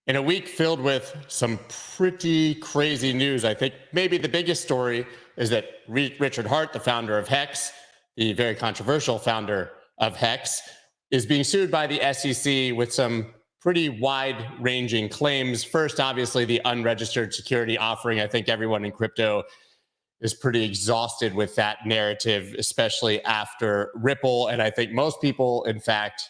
In a week filled with some pretty crazy news, I think maybe the biggest story is that Richard Hart, the founder of Hex, the very controversial founder of Hex, is being sued by the SEC with some pretty wide-ranging claims. First, obviously, the unregistered security offering. I think everyone in crypto is pretty exhausted with that narrative, especially after Ripple. And I think most people, in fact,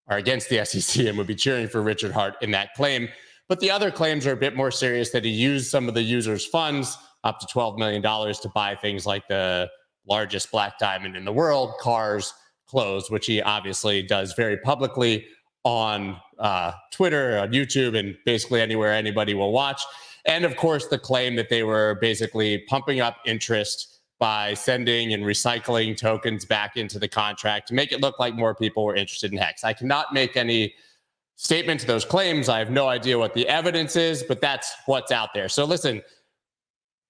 are against the SEC and would be cheering for Richard Hart in that claim. But the other claims are a bit more serious, that he used some of the users' funds, up to $12 million, to buy things like the largest black diamond in the world, cars, clothes, which he obviously does very publicly on Twitter, on YouTube, and basically anywhere anybody will watch. And of course, the claim that they were basically pumping up interest by sending and recycling tokens back into the contract to make it look like more people were interested in Hex. I cannot make any statement to those claims. I have no idea what the evidence is, but that's what's out there. So listen,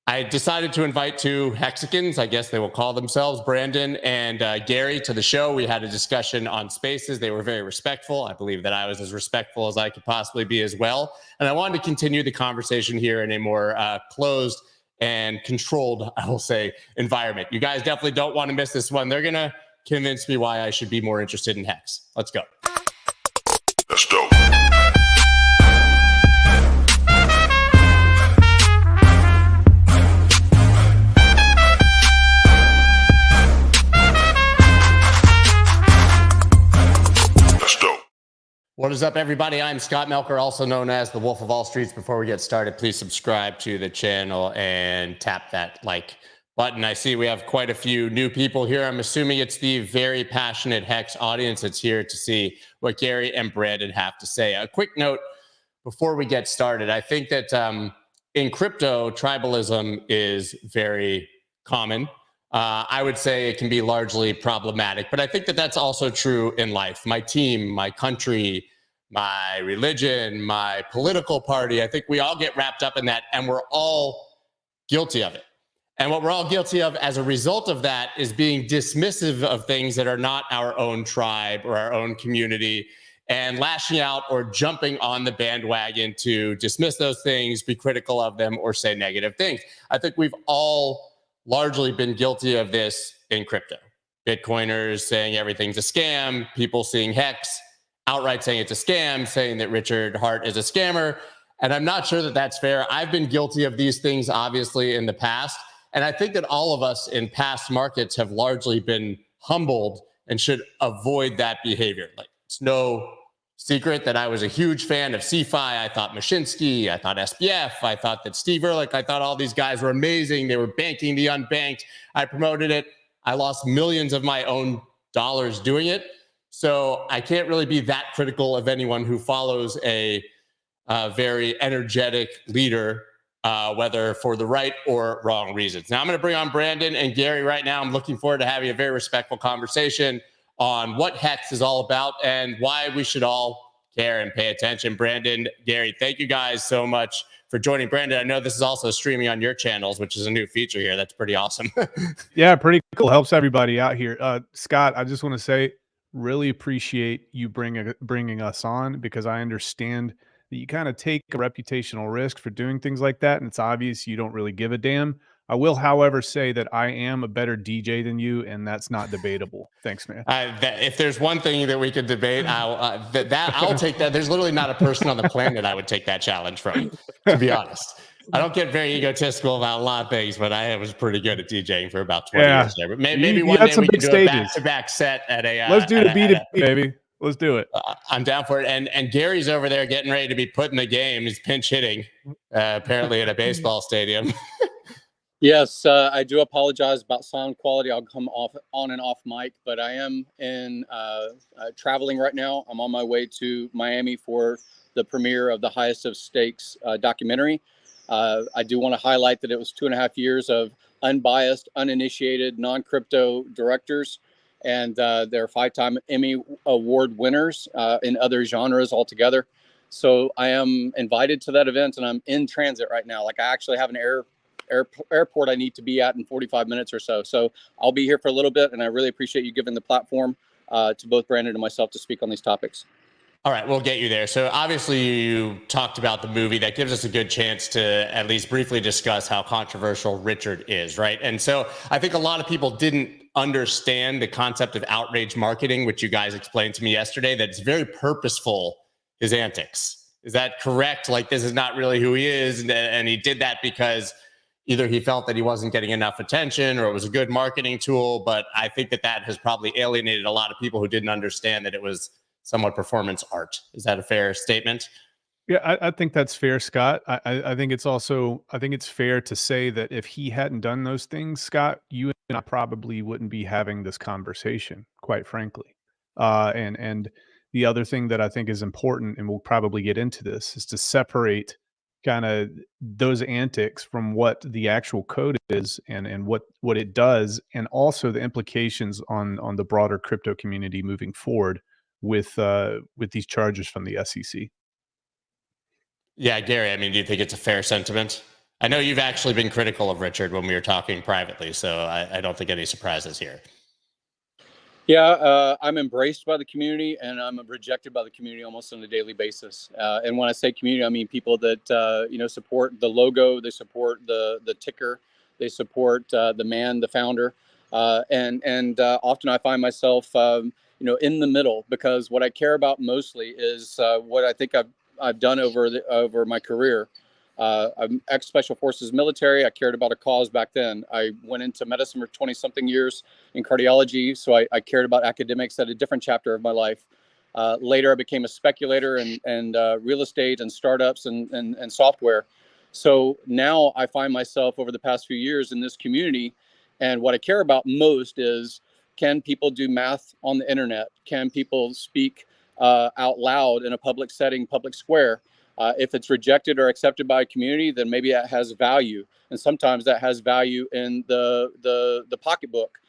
I decided to invite two Hexicans, I guess they will call themselves, Brandon and Gary, to the show. We had a discussion on Spaces. They were very respectful. I believe that I was as respectful as I could possibly be as well. And I wanted to continue the conversation here in a more closed and controlled, I will say, environment. You guys definitely don't want to miss this one. They're going to convince me why I should be more interested in Hex. Let's go. Let's go. What is up, everybody? I'm Scott Melker, also known as the Wolf of All Streets. Before we get started, please subscribe to the channel and tap that like button. I see we have quite a few new people here. I'm assuming it's the very passionate Hex audience that's here to see what Gary and Brandon have to say. A quick note before we get started. I think that in crypto, tribalism is very common. I would say it can be largely problematic, but I think that that's also true in life. My team, my country, my religion, my political party, I think we all get wrapped up in that, and we're all guilty of it. And what we're all guilty of as a result of that is being dismissive of things that are not our own tribe or our own community, and lashing out or jumping on the bandwagon to dismiss those things, be critical of them, or say negative things. I think we've all largely been guilty of this in crypto. Bitcoiners saying everything's a scam, people seeing Hex, outright saying it's a scam, saying that Richard Hart is a scammer. And I'm not sure that that's fair. I've been guilty of these things, obviously, in the past. And I think that all of us in past markets have largely been humbled and should avoid that behavior. Like, it's no secret that I was a huge fan of CEFI. I thought Mashinsky, I thought SBF, I thought that Steve Ehrlich, I thought all these guys were amazing. They were banking the unbanked. I promoted it. I lost millions of my own dollars doing it. So I can't really be that critical of anyone who follows a very energetic leader, whether for the right or wrong reasons. Now I'm going to bring on Brandon and Gary right now. I'm looking forward to having a very respectful conversation on what Hex is all about and why we should all care and pay attention. Brandon, Gary, thank you guys so much for joining. Brandon, I know this is also streaming on your channels, which is a new feature here. That's pretty awesome. Yeah, pretty cool. Helps everybody out here. Scott, I just want to say, really appreciate you bringing us on, because I understand that you kind of take a reputational risk for doing things like that, and it's obvious you don't really give a damn. I will, however, say that I am a better DJ than you, and that's not debatable. Thanks, man. If there's one thing that we could debate, I'll take that. There's literally not a person on the planet I would take that challenge from, to be honest. I don't get very egotistical about a lot of things, but I was pretty good at DJing for about 20 years there. But maybe one day we can do a back-to-back set at a... Let's do the B2B, baby. Let's do it. I'm down for it. And Gary's over there getting ready to be put in the game. He's pinch hitting, apparently at a baseball stadium. Yes, I do apologize about sound quality. I'll come on and off mic, but I am in traveling right now. I'm on my way to Miami for the premiere of the Highest of Stakes documentary. I do want to highlight that it was 2.5 years of unbiased, uninitiated, non-crypto directors, and they're 5-time Emmy Award winners in other genres altogether. So I am invited to that event, and I'm in transit right now. Like, I actually have an airport I need to be at in 45 minutes or so. So I'll be here for a little bit, and I really appreciate you giving the platform to both Brandon and myself to speak on these topics. All right, we'll get you there. So obviously you talked about the movie. That gives us a good chance to at least briefly discuss how controversial Richard is, right? And so I think a lot of people didn't understand the concept of outrage marketing, which you guys explained to me yesterday, that it's very purposeful, his antics. Is that correct? Like, this is not really who he is, and he did that because either he felt that he wasn't getting enough attention or it was a good marketing tool. But I think that that has probably alienated a lot of people who didn't understand that it was somewhat performance art. Is that a fair statement? Yeah, I think that's fair, Scott. I think it's also, I think it's fair to say that if he hadn't done those things, Scott, you and I probably wouldn't be having this conversation, quite frankly. And the other thing that I think is important, and we'll probably get into this, is to separate kind of those antics from what the actual code is and what it does, and also the implications on the broader crypto community moving forward with these charges from the SEC. Yeah, Gary, I mean, do you think it's a fair sentiment? I know you've actually been critical of Richard when we were talking privately, so I don't think any surprises here. Yeah, I'm embraced by the community, and I'm rejected by the community almost on a daily basis. And when I say community, I mean people that support the logo, they support the ticker, they support the man, the founder, and often I find myself in the middle, because what I care about mostly is what I think I've done over my career. I'm ex-Special Forces military. I cared about a cause back then. I went into medicine for 20-something years in cardiology, so I cared about academics at a different chapter of my life. Later, I became a speculator and real estate and startups and software. So now I find myself over the past few years in this community, and what I care about most is, can people do math on the internet? Can people speak out loud in a public setting, public square? If it's rejected or accepted by a community, then maybe that has value. And sometimes that has value in the pocketbook.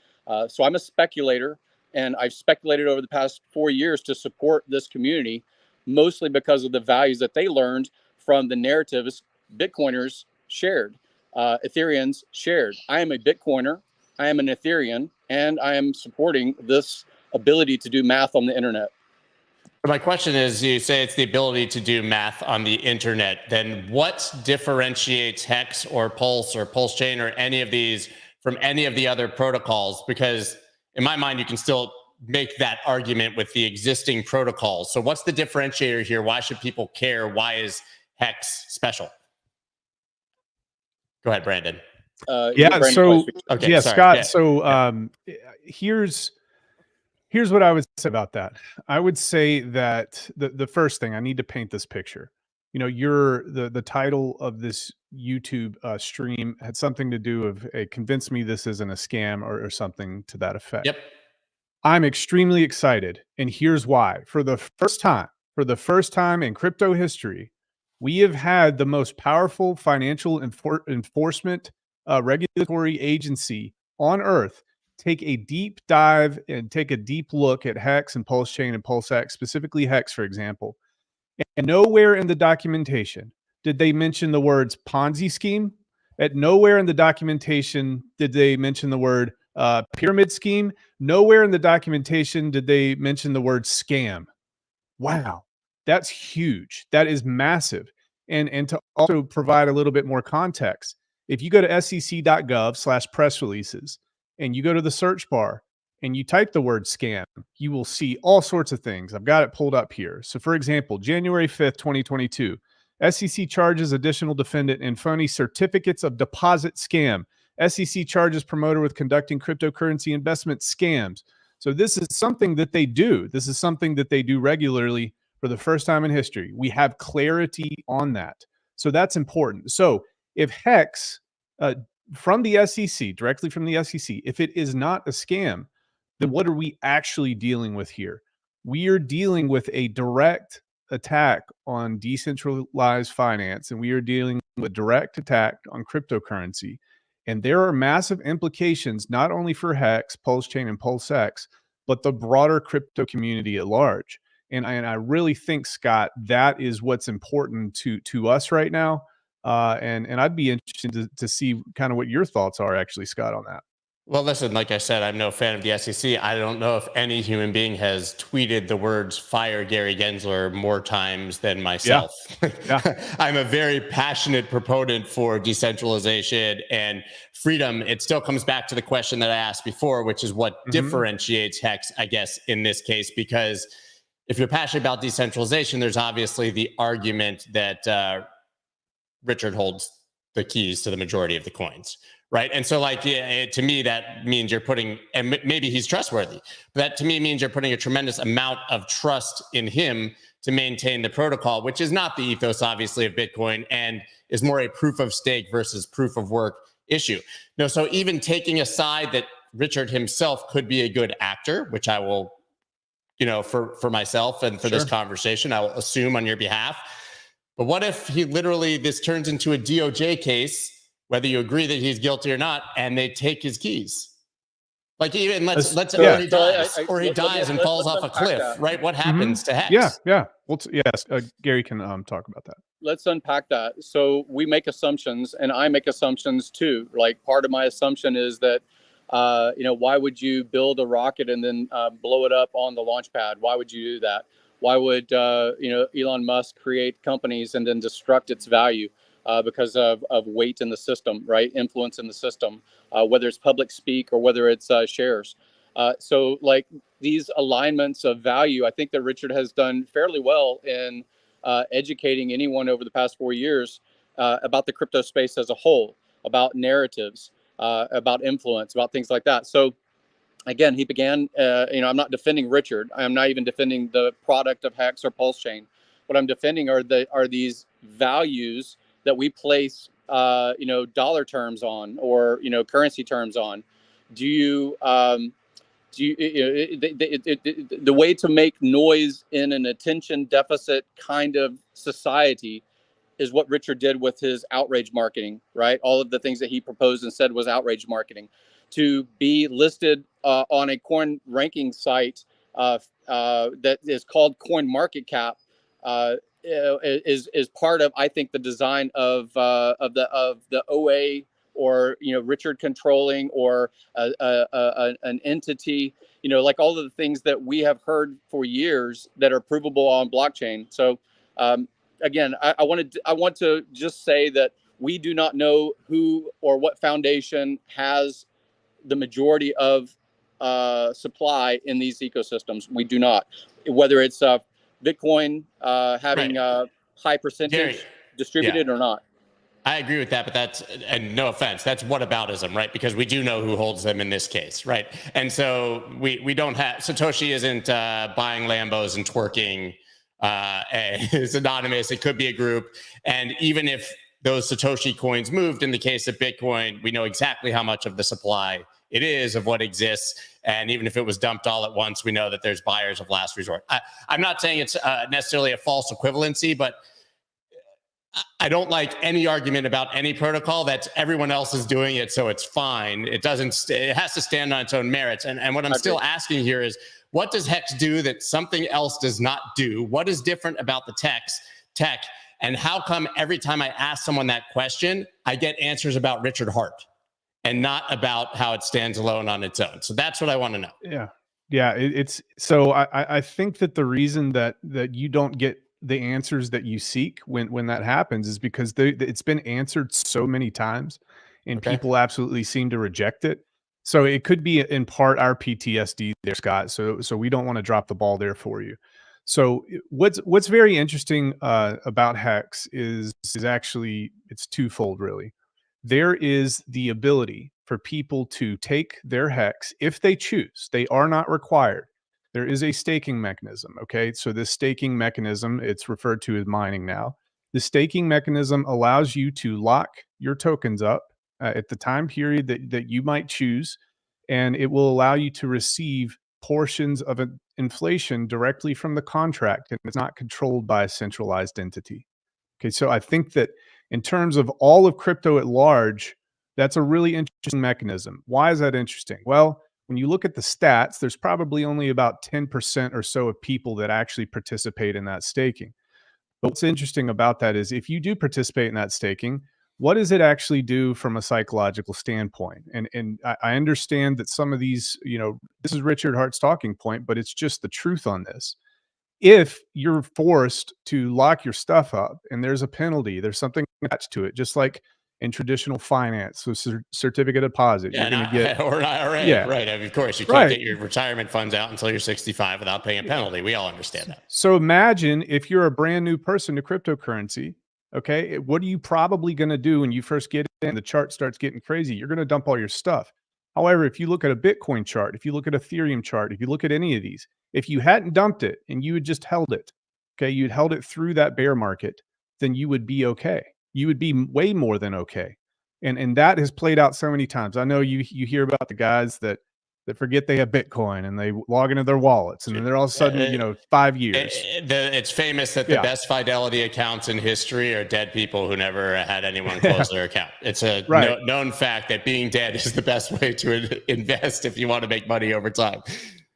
So I'm a speculator, and I've speculated over the past 4 years to support this community, mostly because of the values that they learned from the narratives Bitcoiners shared, Ethereans shared. I am a Bitcoiner, I am an Etherean, and I am supporting this ability to do math on the internet. My question is, you say it's the ability to do math on the internet. Then what differentiates Hex or Pulse Chain or any of these from any of the other protocols? Because in my mind, you can still make that argument with the existing protocols. So what's the differentiator here? Why should people care? Why is Hex special? Go ahead, Brandon. Yeah. So okay, yeah, sorry. Scott. Yeah. So here's what I would say about that. I would say that the first thing, I need to paint this picture. You know, the title of this YouTube stream had something to do with convince me this isn't a scam or something to that effect. Yep. I'm extremely excited, and here's why. For the first time in crypto history, we have had the most powerful financial enforcement regulatory agency on earth take a deep dive and take a deep look at Hex and Pulse Chain and PulseX, specifically Hex, for example. And nowhere in the documentation did they mention the words Ponzi scheme. At nowhere in the documentation did they mention the word pyramid scheme. Nowhere in the documentation did they mention the word scam. Wow, that's huge. That is massive. And to also provide a little bit more context, if you go to sec.gov/press releases and you go to the search bar and you type the word scam, you will see all sorts of things. I've got it pulled up here. So for example, January 5th, 2022, SEC charges additional defendant in phony certificates of deposit scam. SEC charges promoter with conducting cryptocurrency investment scams. So this is something that they do. This is something that they do regularly for the first time in history. We have clarity on that. So that's important. So if Hex, from the SEC, directly from the SEC, if it is not a scam, then what are we actually dealing with here? We are dealing with a direct attack on decentralized finance, and we are dealing with a direct attack on cryptocurrency. And there are massive implications, not only for Hex, Pulse Chain, and PulseX, but the broader crypto community at large. And I really think, Scott, that is what's important to us right now. And I'd be interested to see kind of what your thoughts are, actually, Scott, on that. Well, listen, like I said, I'm no fan of the SEC. I don't know if any human being has tweeted the words fire Gary Gensler more times than Yeah. myself. Yeah. I'm a very passionate proponent for decentralization and freedom. It still comes back to the question that I asked before, which is what differentiates Hex, I guess, in this case, because if you're passionate about decentralization, there's obviously the argument that Richard holds the keys to the majority of the coins, right? And so, like, to me, that means you're putting, and maybe he's trustworthy, but that to me means you're putting a tremendous amount of trust in him to maintain the protocol, which is not the ethos, obviously, of Bitcoin, and is more a proof of stake versus proof of work issue. No, so even taking aside that Richard himself could be a good actor, which I will, for myself and for this conversation, I will assume on your behalf. But what if this turns into a DOJ case, whether you agree that he's guilty or not, and they take his keys? Like, even let's or he dies and falls off a cliff, right? What happens to Hex? Yeah. Well, yes, Gary can talk about that. Let's unpack that. So we make assumptions, and I make assumptions too. Like, part of my assumption is that, why would you build a rocket and then blow it up on the launch pad? Why would you do that? Why would Elon Musk create companies and then destruct its value because of weight in the system, right? Influence in the system, whether it's public speak or whether it's shares. So, like, these alignments of value, I think that Richard has done fairly well in educating anyone over the past 4 years about the crypto space as a whole, about narratives, about influence, about things like that. So, again, he began, I'm not defending Richard. I'm not even defending the product of Hex or Pulse Chain. What I'm defending are these values that we place, dollar terms on, or, currency terms on. The way to make noise in an attention deficit kind of society is what Richard did with his outrage marketing, right? All of the things that he proposed and said was outrage marketing. To be listed on a coin ranking site that is called CoinMarketCap is part of, I think, the design of the OA, or Richard controlling, or an entity, like all of the things that we have heard for years that are provable on blockchain. So again, I want to just say that we do not know who or what foundation has the majority of supply in these ecosystems. We do not. Whether it's Bitcoin having a high percentage distributed or not. I agree with that, but and no offense, that's whataboutism, right? Because we do know who holds them in this case, right? And so we don't have, Satoshi isn't buying Lambos and twerking. It's anonymous. It could be a group. And even if those Satoshi coins moved, in the case of Bitcoin, we know exactly how much of the supply it is of what exists. And even if it was dumped all at once, we know that there's buyers of last resort. I'm not saying it's necessarily a false equivalency, but I don't like any argument about any protocol that everyone else is doing it, so it's fine. It doesn't. It has to stand on its own merits. And what I'm still asking here is, what does Hex do that something else does not do? What is different about the tech? And how come every time I ask someone that question, I get answers about Richard Hart and not about how it stands alone on its own? So that's what I want to know. Yeah. It's so I think that the reason that you don't get the answers that you seek when that happens is because it's been answered so many times, and people absolutely seem to reject it. So it could be in part our PTSD there, Scott. So we don't want to drop the ball there for you. So what's very interesting about Hex is actually, it's twofold, really. There is the ability for people to take their Hex if they choose. They are not required. There is a staking mechanism. Okay. So this staking mechanism, it's referred to as mining now. The staking mechanism allows you to lock your tokens up at the time period that you might choose, and it will allow you to receive portions of inflation directly from the contract, and it's not controlled by a centralized entity. Okay. So I think that in terms of all of crypto at large, that's a really interesting mechanism. Why is that interesting? Well, when you look at the stats, there's probably only about 10% or so of people that actually participate in that staking. But what's interesting about that is if you do participate in that staking, what does it actually do from a psychological standpoint? And I understand that some of these, this is Richard Hart's talking point, but it's just the truth on this. If you're forced to lock your stuff up and there's a penalty, there's something attached to it, just like in traditional finance, so certificate of deposit, Yeah, you're going to get, or an IRA, yeah, right? I mean, of course, you can't right. get your retirement funds out until you're 65 without paying a penalty. We all understand that. So imagine if you're a brand new person to cryptocurrency. Okay, what are you probably going to do when you first get in? The chart starts getting crazy. You're going to dump all your stuff. However, if you look at a Bitcoin chart, if you look at Ethereum chart, if you look at any of these, if you hadn't dumped it and you had just held it, okay, you'd held it through that bear market, then you would be okay. You would be way more than okay. And that has played out so many times. I know you hear about the guys that forget they have Bitcoin and they log into their wallets and then they're all of a sudden, 5 years. It's famous that the best Fidelity accounts in history are dead people who never had anyone close their account. It's a known fact that being dead is the best way to invest if you want to make money over time.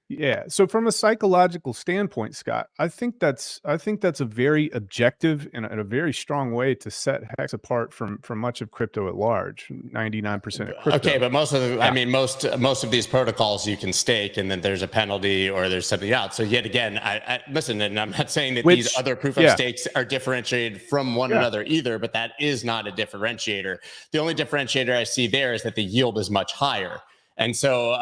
Yeah. So from a psychological standpoint, Scott, I think that's a very objective and a very strong way to set Hex apart from much of crypto at large. 99% of crypto. Okay, but most of these protocols you can stake, and then there's a penalty or there's something else. So yet again, I listen, and I'm not saying that these other proof of stakes are differentiated from one another either, but that is not a differentiator. The only differentiator I see there is that the yield is much higher, and so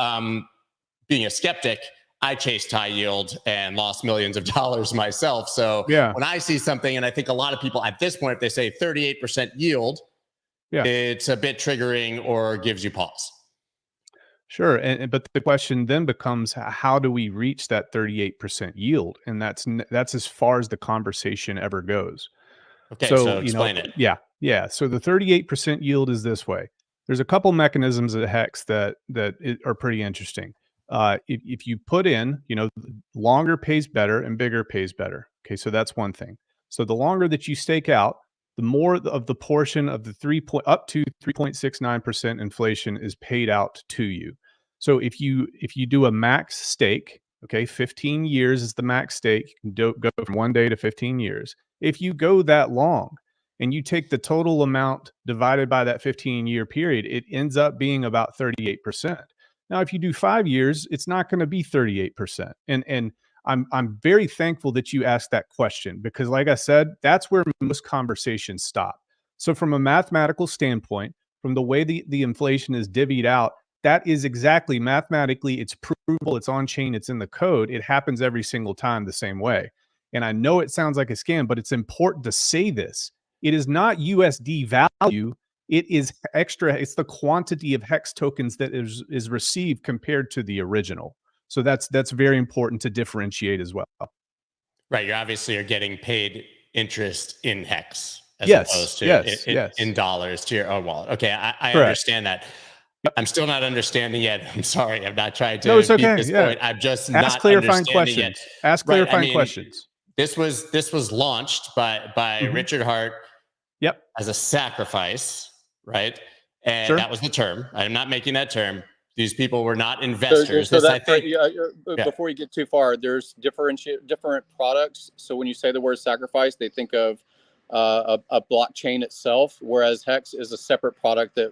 being a skeptic, I chased high yield and lost millions of dollars myself. So when I see something, and I think a lot of people at this point, if they say 38% yield, it's a bit triggering or gives you pause. Sure. But the question then becomes, how do we reach that 38% yield? And that's as far as the conversation ever goes. Okay, so explain it. Yeah. So the 38% yield is this way. There's a couple mechanisms at Hex that are pretty interesting. If you put in, longer pays better and bigger pays better. Okay, so that's one thing. So the longer that you stake out, the more of the portion of the up to 3.69% inflation is paid out to you. So if you do a max stake, okay, 15 years is the max stake. You can go from 1 day to 15 years. If you go that long and you take the total amount divided by that 15-year period, it ends up being about 38%. Now, if you do 5 years, it's not going to be 38%. And I'm very thankful that you asked that question because, like I said, that's where most conversations stop. So from a mathematical standpoint, from the way the inflation is divvied out, that is exactly mathematically, it's provable, it's on chain, it's in the code. It happens every single time the same way. And I know it sounds like a scam, but it's important to say this. It is not USD value. It is extra. It's the quantity of Hex tokens that is received compared to the original. So that's very important to differentiate as well. Right. You obviously are getting paid interest in Hex as opposed to in dollars to your own wallet. Okay, I understand that. I'm still not understanding yet. I'm sorry. I'm not trying to beat this point. I'm just ask not clarifying understanding questions. yet. Ask clarifying questions. This was launched by Richard Hart as a sacrifice, right? And that was the term. I'm not making that term. These people were not investors. Before you get too far, there's different products. So when you say the word sacrifice, they think of a blockchain itself, whereas Hex is a separate product that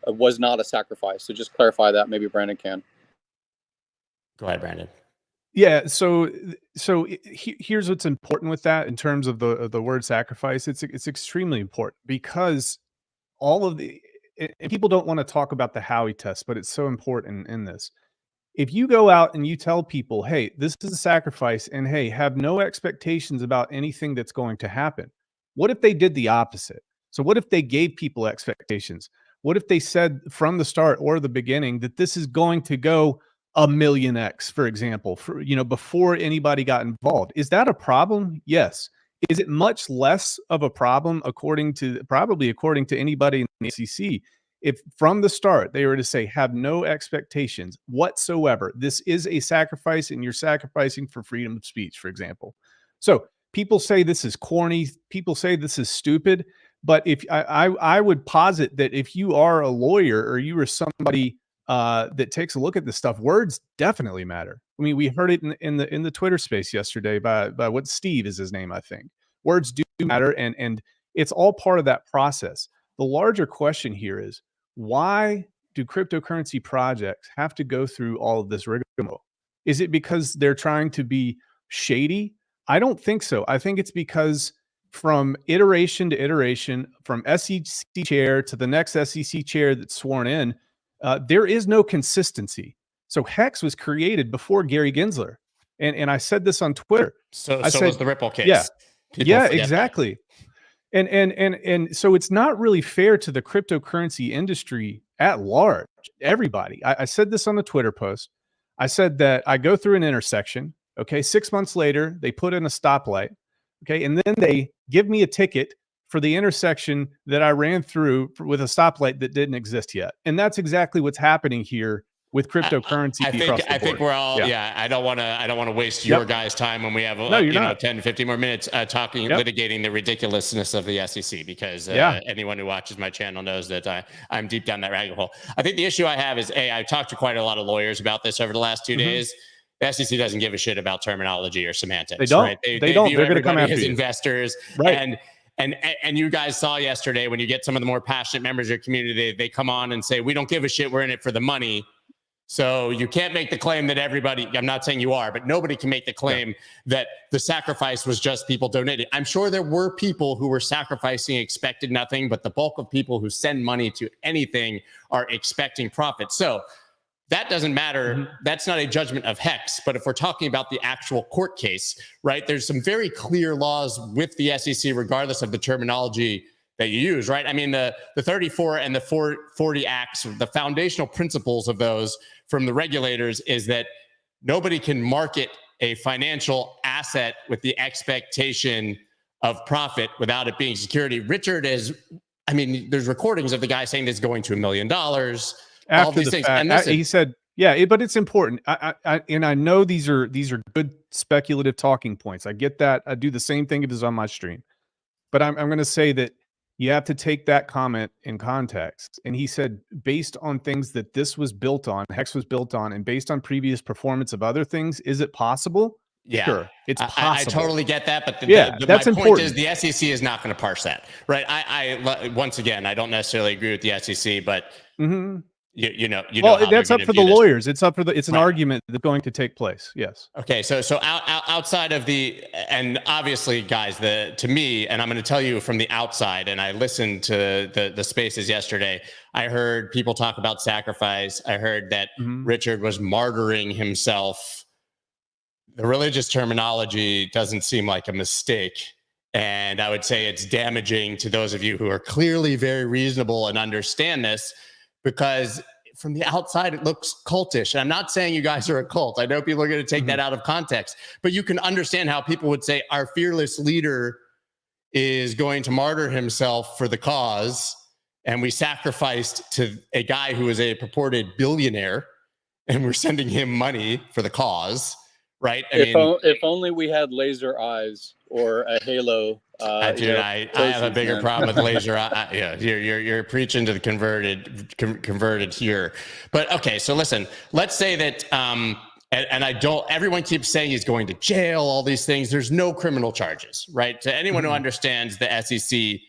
was not a sacrifice. So just clarify that. Maybe Brandon can. Go ahead, Brandon. Yeah. So here's what's important with that in terms of the word sacrifice. It's extremely important because all of and people don't want to talk about the Howey test, but it's so important in this. If you go out and you tell people, hey, this is a sacrifice, and hey, have no expectations about anything that's going to happen. What if they did the opposite? So what if they gave people expectations? What if they said from the start or the beginning that this is going to go 1,000,000x, for example, before anybody got involved? Is that a problem? Yes. Is it much less of a problem according to anybody in the SEC if from the start they were to say have no expectations whatsoever? This is a sacrifice and you're sacrificing for freedom of speech, for example. So people say this is corny. People say this is stupid. But if I would posit that if you are a lawyer or you are somebody that takes a look at this stuff, words definitely matter. I mean, we heard it in the Twitter space yesterday by what Steve is his name, I think. Words do matter, and it's all part of that process. the larger question here is, why do cryptocurrency projects have to go through all of this rigmarole? Is it because they're trying to be shady? I don't think so. I think it's because from iteration to iteration, from SEC chair to the next SEC chair that's sworn in, there is no consistency. So Hex was created before Gary Gensler. And I said this on Twitter. So I said, was the Ripple case. Yeah, People yeah, forget that. exactly. And so it's not really fair to the cryptocurrency industry at large, everybody. I said this on the Twitter post. I said that I go through an intersection. Okay. 6 months later, they put in a stoplight. Okay. And then they give me a ticket for the intersection that I ran through with a stoplight that didn't exist yet. And that's exactly what's happening here with cryptocurrency. I think we're all, I don't want to waste your guys' time when we have, 10 to 15 more minutes litigating the ridiculousness of the SEC, because anyone who watches my channel knows that I'm deep down that rabbit hole. I think the issue I have is, I've talked to quite a lot of lawyers about this over the last 2 days. The SEC doesn't give a shit about terminology or semantics. They don't. Right? They don't. They're going to come after as you. Investors. Right. And you guys saw yesterday, when you get some of the more passionate members of your community, they come on and say, we don't give a shit, we're in it for the money. So you can't make the claim that everybody, I'm not saying you are, but nobody can make the claim that the sacrifice was just people donating. I'm sure there were people who were sacrificing, expected nothing, but the bulk of people who send money to anything are expecting profit. So that doesn't matter. That's not a judgment of Hex. But if we're talking about the actual court case, right, there's some very clear laws with the SEC, regardless of the terminology that you use, right? I mean, the 34 and the 40 acts, the foundational principles of those from the regulators is that nobody can market a financial asset with the expectation of profit without it being security. Richard is, I mean, there's recordings of the guy saying this is going to $1 million. All these things. And listen, he said, but it's important. I know these are good speculative talking points. I get that. I do the same thing if it's on my stream. But I'm going to say that you have to take that comment in context. And he said, based on things that this was built on, Hex was built on, and based on previous performance of other things, is it possible? Yeah, sure, it's possible. I totally get that, but that's my important. point is the SEC is not going to parse that, right? I once again, I don't necessarily agree with the SEC, but that's up for the lawyers. It's up for it's an argument that's going to take place. Yes. Okay. So outside of and obviously, guys, to me, and I'm going to tell you from the outside, and I listened to the spaces yesterday, I heard people talk about sacrifice. I heard that Richard was martyring himself. The religious terminology doesn't seem like a mistake. And I would say it's damaging to those of you who are clearly very reasonable and understand this, because from the outside, it looks cultish. And I'm not saying you guys are a cult. I know people are going to take that out of context, but you can understand how people would say our fearless leader is going to martyr himself for the cause. And we sacrificed to a guy who is a purported billionaire, and we're sending him money for the cause. Right. If only we had laser eyes or a halo. Dude, I have a bigger problem with laser eye. You're preaching to the converted here. But okay, so listen, let's say that and I don't, everyone keeps saying he's going to jail, all these things. There's no criminal charges, right? To anyone who understands the SEC,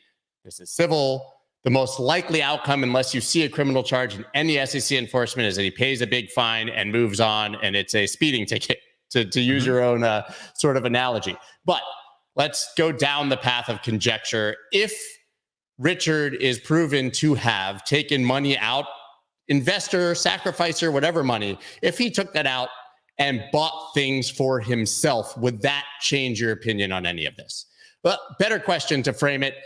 this is civil. The most likely outcome, unless you see a criminal charge in any SEC enforcement, is that he pays a big fine and moves on, and it's a speeding ticket. To use your own sort of analogy. But let's go down the path of conjecture. If Richard is proven to have taken money out, investor, sacrificer, whatever money, if he took that out and bought things for himself, would that change your opinion on any of this? But better question to frame it,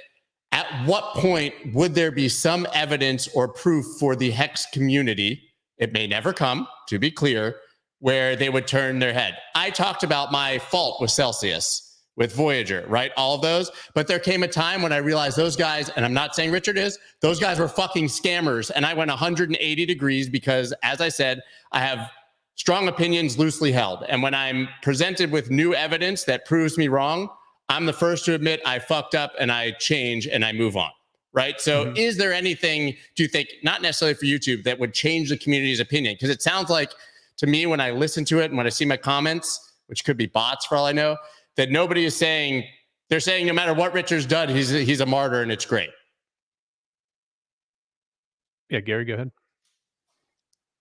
at what point would there be some evidence or proof for the Hex community, it may never come, to be clear, where they would turn their head? I talked about my fault with Celsius, with Voyager, right? All of those. But there came a time when I realized those guys, and I'm not saying Richard is, those guys were fucking scammers. And I went 180 degrees because, as I said, I have strong opinions loosely held. And when I'm presented with new evidence that proves me wrong, I'm the first to admit I fucked up, and I change and I move on. Right. So is there anything, do you think, not necessarily for YouTube, that would change the community's opinion? Because it sounds like, to me, when I listen to it and when I see my comments, which could be bots for all I know, that nobody is saying, they're saying no matter what Richard's done, he's a martyr and it's great. Yeah, Gary, go ahead.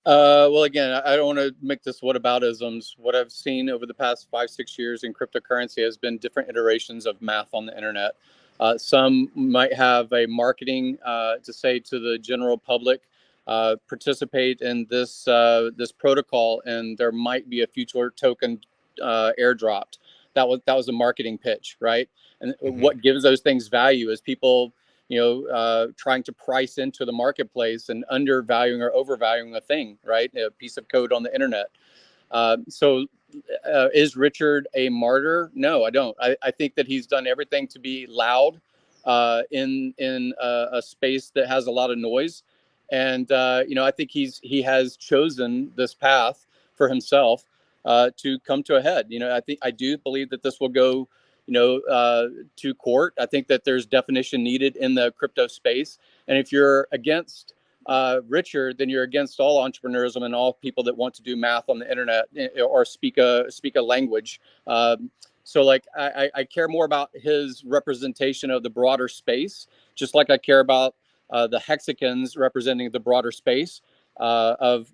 Well, again, I don't want to make this whataboutisms. What I've seen over the past 5-6 years in cryptocurrency has been different iterations of math on the internet. Some might have a marketing to say to the general public, participate in this this protocol, and there might be a future token airdropped. That was a marketing pitch, right? And what gives those things value is people, trying to price into the marketplace and undervaluing or overvaluing a thing, right? A piece of code on the internet. So is Richard a martyr? No, I don't. I think that he's done everything to be loud in a space that has a lot of noise. And, I think he has chosen this path for himself to come to a head. I do believe that this will go to court. I think that there's definition needed in the crypto space. And if you're against Richard, then you're against all entrepreneurism and all people that want to do math on the internet or speak a language. So like, I care more about his representation of the broader space, just like I care about the Hexicans representing the broader space of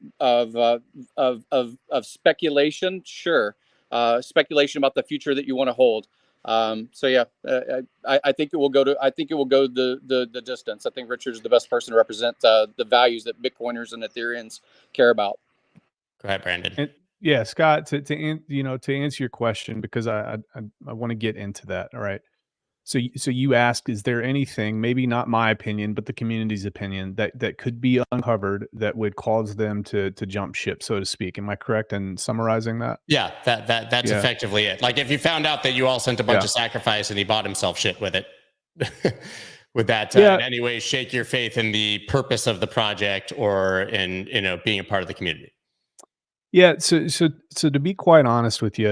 speculation. Sure. Speculation about the future that you want to hold. So yeah, I think it will go the distance. I think Richard is the best person to represent the values that Bitcoiners and Ethereans care about. Go ahead, Brandon. And yeah, Scott, to answer your question, because I want to get into that. All right. So you asked, is there anything, maybe not my opinion, but the community's opinion, that could be uncovered that would cause them to jump ship, so to speak? Am I correct in summarizing that? Yeah, that's effectively it. Like if you found out that you all sent a bunch of sacrifice and he bought himself shit with it, would that in any way shake your faith in the purpose of the project or in being a part of the community? Yeah, so to be quite honest with you,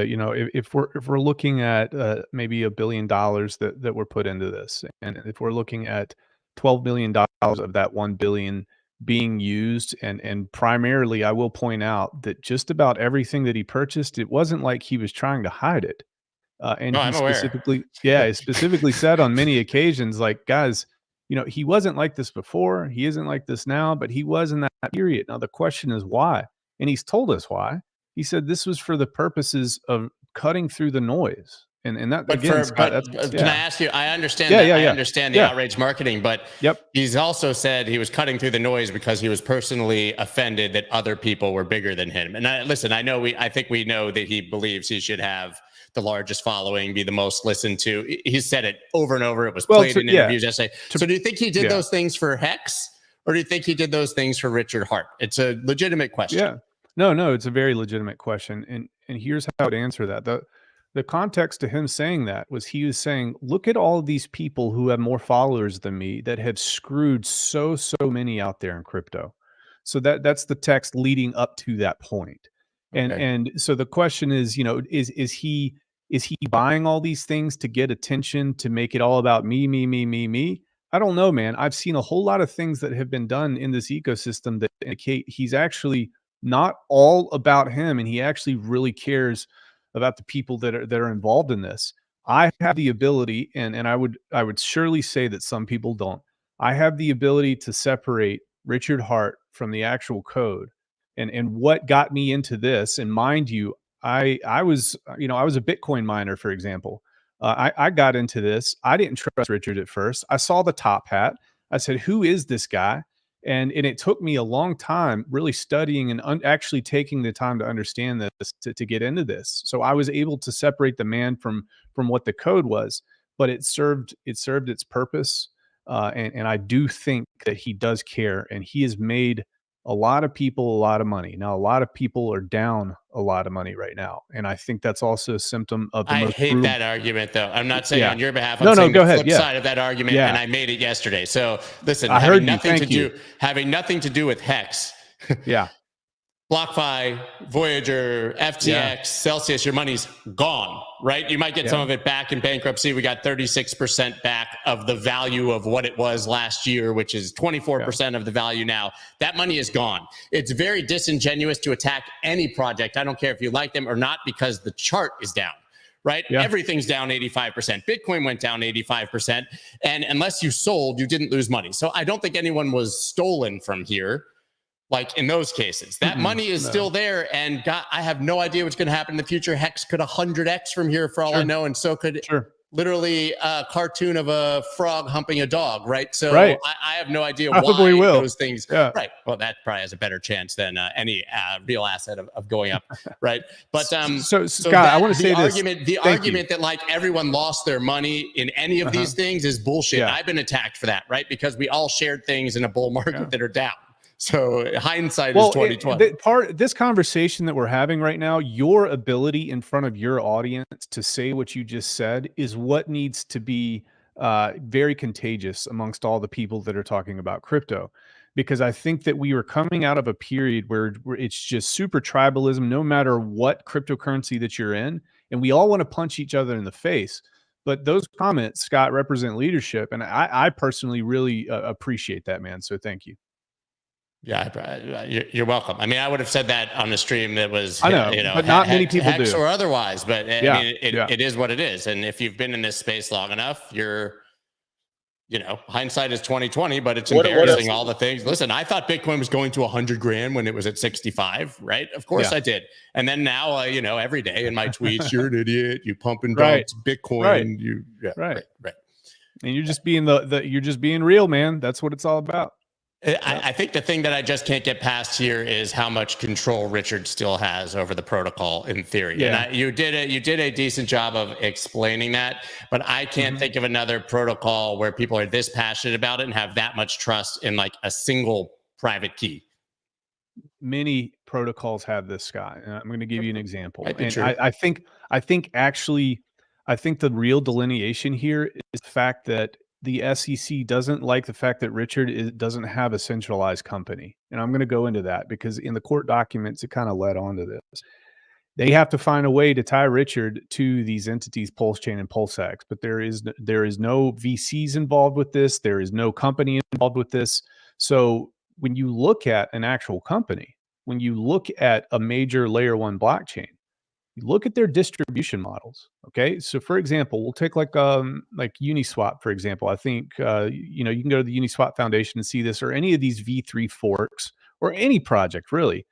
if we're looking at maybe $1 billion that were put into this, and if we're looking at $12 million of that 1 billion being used, and primarily, I will point out that just about everything that he purchased, it wasn't like he was trying to hide it, and No, he I'm aware. specifically said on many occasions, like, guys, he wasn't like this before, he isn't like this now, but he was in that period. Now the question is why. And he's told us why. He said this was for the purposes of cutting through the noise. And that, but again, Scott, can I ask you? I understand I understand the outrage marketing, but yep. He's also said he was cutting through the noise because he was personally offended that other people were bigger than him. And I think we know that he believes he should have the largest following, be the most listened to. He said it over and over. It was played in interviews yesterday. So do you think he did those things for Hex, or do you think he did those things for Richard Hart? It's a legitimate question. Yeah. No, it's a very legitimate question. And here's how to answer that. The context to him saying that was he was saying, look at all of these people who have more followers than me that have screwed so many out there in crypto. So that's the text leading up to that point. And so the question is, is he buying all these things to get attention, to make it all about me? I don't know, man. I've seen a whole lot of things that have been done in this ecosystem that indicate he's actually not all about him, and he actually really cares about the people that are involved in this. I have the ability, and I would surely say that some people don't. I have the ability to separate Richard Hart from the actual code, and what got me into this. And mind you, I was a Bitcoin miner, for example. I got into this. I didn't trust Richard at first. I saw the top hat. I said, who is this guy? And it took me a long time really studying and actually taking the time to understand this to get into this. So I was able to separate the man from what the code was, but it served its purpose. And I do think that he does care, and he has made a lot of people a lot of money. Now, a lot of people are down a lot of money right now. And I think that's also a symptom of the I most hate brutal. that argument, though. I'm not saying on your behalf. I'm saying go the ahead. flip side of that argument, and I made it yesterday. So listen, having nothing to do with Hex. Yeah. BlockFi, Voyager, FTX, Celsius, your money's gone, right? You might get some of it back in bankruptcy. We got 36% back of the value of what it was last year, which is 24% of the value now. That money is gone. It's very disingenuous to attack any project. I don't care if you like them or not, because the chart is down, right? Yeah. Everything's down 85%. Bitcoin went down 85%. And unless you sold, you didn't lose money. So I don't think anyone was stolen from here. Like in those cases, that money is still there. And I have no idea what's going to happen in the future. Hex could 100x from here for all I know. And so could literally a cartoon of a frog humping a dog, right? So I have no idea Probably why will. those things, right? Well, that probably has a better chance than any real asset of going up, right? But so Scott, I want to say the argument that like everyone lost their money in any of these things is bullshit. I've been attacked for that, right? Because we all shared things in a bull market that are down. So hindsight is 2020. This conversation that we're having right now, your ability in front of your audience to say what you just said is what needs to be very contagious amongst all the people that are talking about crypto. Because I think that we were coming out of a period where it's just super tribalism, no matter what cryptocurrency that you're in. And we all want to punch each other in the face. But those comments, Scott, represent leadership. And I personally really appreciate that, man. So thank you. Yeah, you're welcome. I mean, I would have said that on a stream that was, I know, but not many people do, or otherwise. But I mean, it is what it is. And if you've been in this space long enough, hindsight is 2020. But it's embarrassing all the things. Listen, I thought Bitcoin was going to 100 grand when it was at 65, right? Of course I did. And then now, every day in my tweets, you're an idiot. You pump and dump Bitcoin. Right. And you're just being you're just being real, man. That's what it's all about. I think the thing that I just can't get past here is how much control Richard still has over the protocol in theory. And you did a decent job of explaining that, but I can't think of another protocol where people are this passionate about it and have that much trust in like a single private key. Many protocols have this, Scott, and I'm going to give you an example. And I think the real delineation here is the fact that the SEC doesn't like the fact that Richard doesn't have a centralized company. And I'm going to go into that because in the court documents, it kind of led on to this. They have to find a way to tie Richard to these entities, PulseChain and PulseX, but there is no VCs involved with this. There is no company involved with this. So when you look at an actual company, when you look at a major layer one blockchain, you look at their distribution models. Okay. So for example, we'll take like Uniswap, for example. I think, you can go to the Uniswap Foundation and see this, or any of these V3 forks or any project really.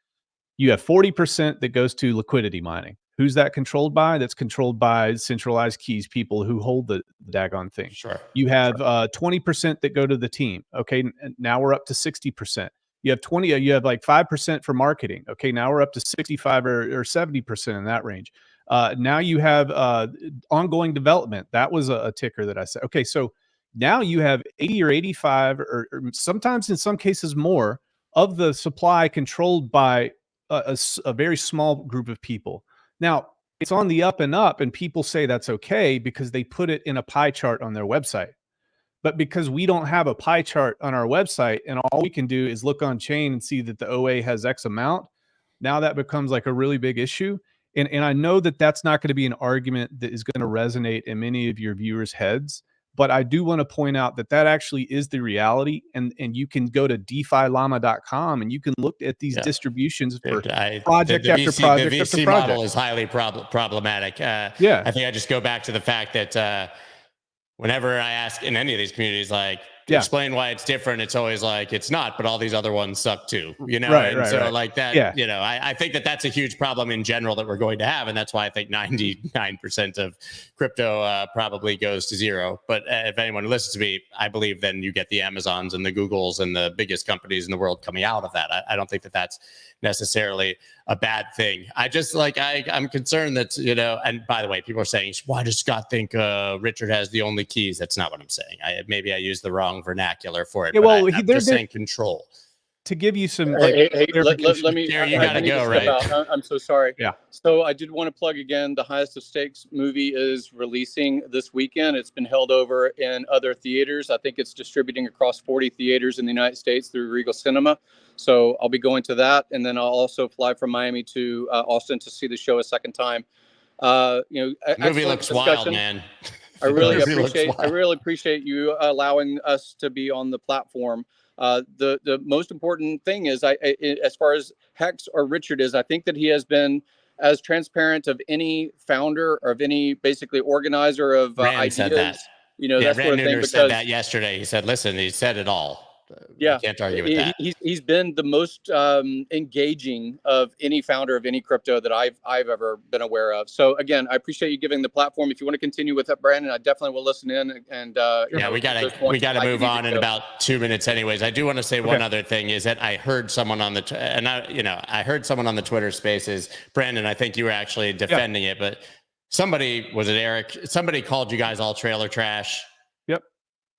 You have 40% that goes to liquidity mining. Who's that controlled by? That's controlled by centralized keys, people who hold the daggone thing. Sure. You have 20% that go to the team. Okay. Now we're up to 60%. You have like 5% for marketing. Okay, now we're up to 65 or 70% in that range. Now you have ongoing development. That was a ticker that I said. Okay, so now you have 80 or 85 or sometimes in some cases more of the supply controlled by a very small group of people. Now, it's on the up and up, and people say that's okay because they put it in a pie chart on their website. But because we don't have a pie chart on our website and all we can do is look on chain and see that the OA has X amount, now that becomes like a really big issue. And I know that that's not going to be an argument that is going to resonate in many of your viewers' heads. But I do want to point out that actually is the reality. And you can go to DeFiLlama.com and you can look at these distributions for project after project. The VC model is highly problematic. I think I just go back to the fact that whenever I ask in any of these communities, like, explain why it's different, it's always like, it's not, but all these other ones suck too, like that, I think that that's a huge problem in general that we're going to have. And that's why I think 99% of crypto probably goes to zero. But if anyone listens to me, I believe then you get the Amazons and the Googles and the biggest companies in the world coming out of that. I don't think that that's necessarily a bad thing. I just I'm concerned that, and by the way, people are saying, why does Scott think Richard has the only keys? That's not what I'm saying. Maybe I used the wrong vernacular for it. Yeah, well, I'm just saying control. To give you some, let me. Gary, you gotta go, right? I'm so sorry. Yeah. So I did want to plug again. The Highest of Stakes movie is releasing this weekend. It's been held over in other theaters. I think it's distributing across 40 theaters in the United States through Regal Cinema. So I'll be going to that, and then I'll also fly from Miami to Austin to see the show a second time. The movie looks wild, man. I really appreciate you allowing us to be on the platform. The most important thing is, as far as Hex or Richard is, I think that he has been as transparent of any founder or of any basically organizer of Rand ideas. said that. You know, Yeah, that sort Rand of thing. Neuner said that yesterday. He said, "Listen, he said it all." Yeah, I can't argue with that. He's been the most engaging of any founder of any crypto that I've ever been aware of. So again, I appreciate you giving the platform. If you want to continue with that, Brandon, I definitely will listen in. And yeah, we gotta move on in about 2 minutes, anyways. I do want to say one other thing is that I heard someone on the I heard someone on the Twitter Spaces, Brandon. I think you were actually defending it, but somebody, was it Eric? Somebody called you guys all trailer trash. Yep.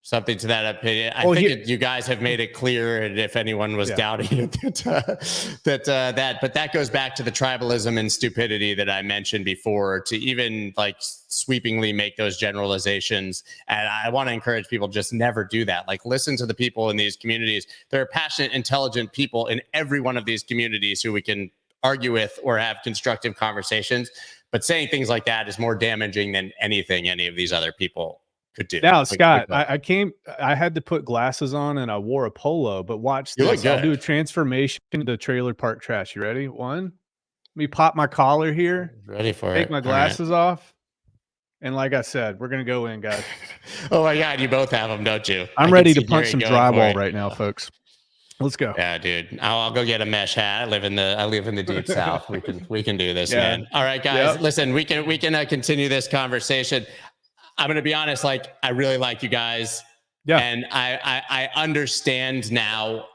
Something to that opinion. I think you guys have made it clear, and if anyone was doubting it, but that goes back to the tribalism and stupidity that I mentioned before, to even like sweepingly make those generalizations. And I want to encourage people, just never do that. Like, listen to the people in these communities. There are passionate, intelligent people in every one of these communities who we can argue with or have constructive conversations. But saying things like that is more damaging than anything any of these other people could do. Now, Scott, I had to put glasses on and I wore a polo, but watch this. I'll do a transformation to trailer park trash. You ready? One, let me pop my collar here. Ready for Take my glasses off. And like I said, we're going to go in, guys. Oh my God, you both have them, don't you? I'm ready to punch some drywall right now, folks. Let's go. Yeah, dude. I'll go get a mesh hat. I live in the deep south. We can do this, man. All right, guys. Listen, we can continue this conversation. I'm going to be honest. Like, I really like you guys. Yeah. And I understand now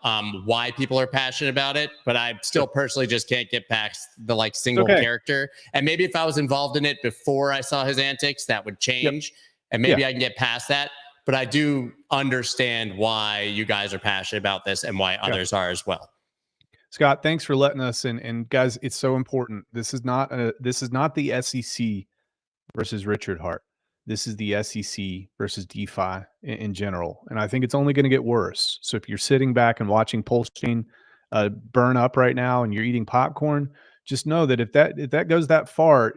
why people are passionate about it, but I still personally just can't get past the like single character. And maybe if I was involved in it before I saw his antics, that would change. And maybe I can get past that. But I do understand why you guys are passionate about this and why others are as well. Scott, thanks for letting us in. And guys, it's so important. This is not the SEC versus Richard Hart. This is the SEC versus DeFi in general. And I think it's only going to get worse. So if you're sitting back and watching Pulse Chain burn up right now and you're eating popcorn, just know that if that goes that far,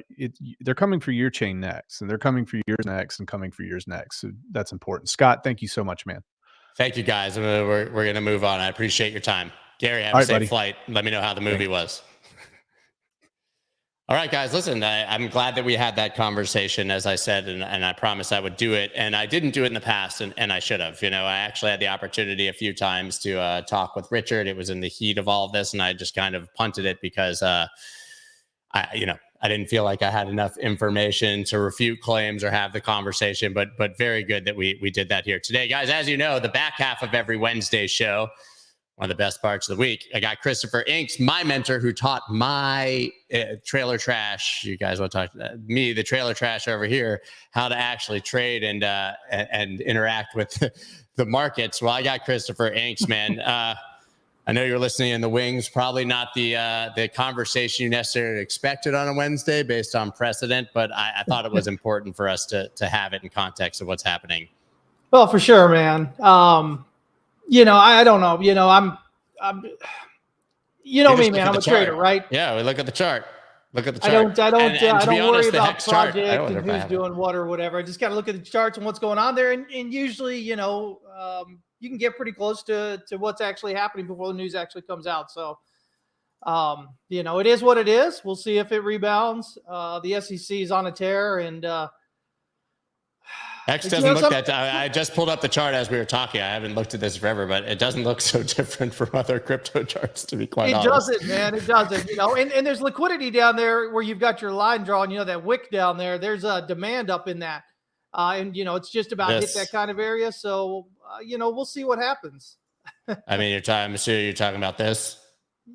they're coming for your chain next, and they're coming for yours next, and coming for yours next. So that's important. Scott, thank you so much, man. Thank you, guys. We're going to move on. I appreciate your time. Gary, have a safe flight. Let me know how the movie was. All right, guys, listen, I'm glad that we had that conversation, as I said, and I promised I would do it. And I didn't do it in the past, and I should have. You know, I actually had the opportunity a few times to talk with Richard. It was in the heat of all of this, and I just kind of punted it because, I didn't feel like I had enough information to refute claims or have the conversation. But very good that we did that here today. Guys, as you know, the back half of every Wednesday show, one of the best parts of the week, I got Christopher Inks, my mentor, who taught my trailer trash. You guys want to talk to me, the trailer trash over here, how to actually trade and interact with the markets. Well, I got Christopher Inks, man. I know you're listening in the wings. Probably not the conversation you necessarily expected on a Wednesday based on precedent, but I thought it was important for us to have it in context of what's happening. Well, for sure, man. I don't know. I'm me, man. I'm a trader, right? Yeah, we look at the chart. Look at the chart. I don't worry about project and who's doing what or whatever. I just got to look at the charts and what's going on there. And usually, you can get pretty close to what's actually happening before the news actually comes out. So, it is what it is. We'll see if it rebounds. The SEC is on a tear, and X doesn't look that. I just pulled up the chart as we were talking. I haven't looked at this forever, but it doesn't look so different from other crypto charts, to be quite honest. It doesn't, man. It doesn't. And there's liquidity down there where you've got your line drawn. That wick down there. There's a demand up in that, it's just about hit that kind of area. So we'll see what happens. I mean, I'm sure you're talking about this.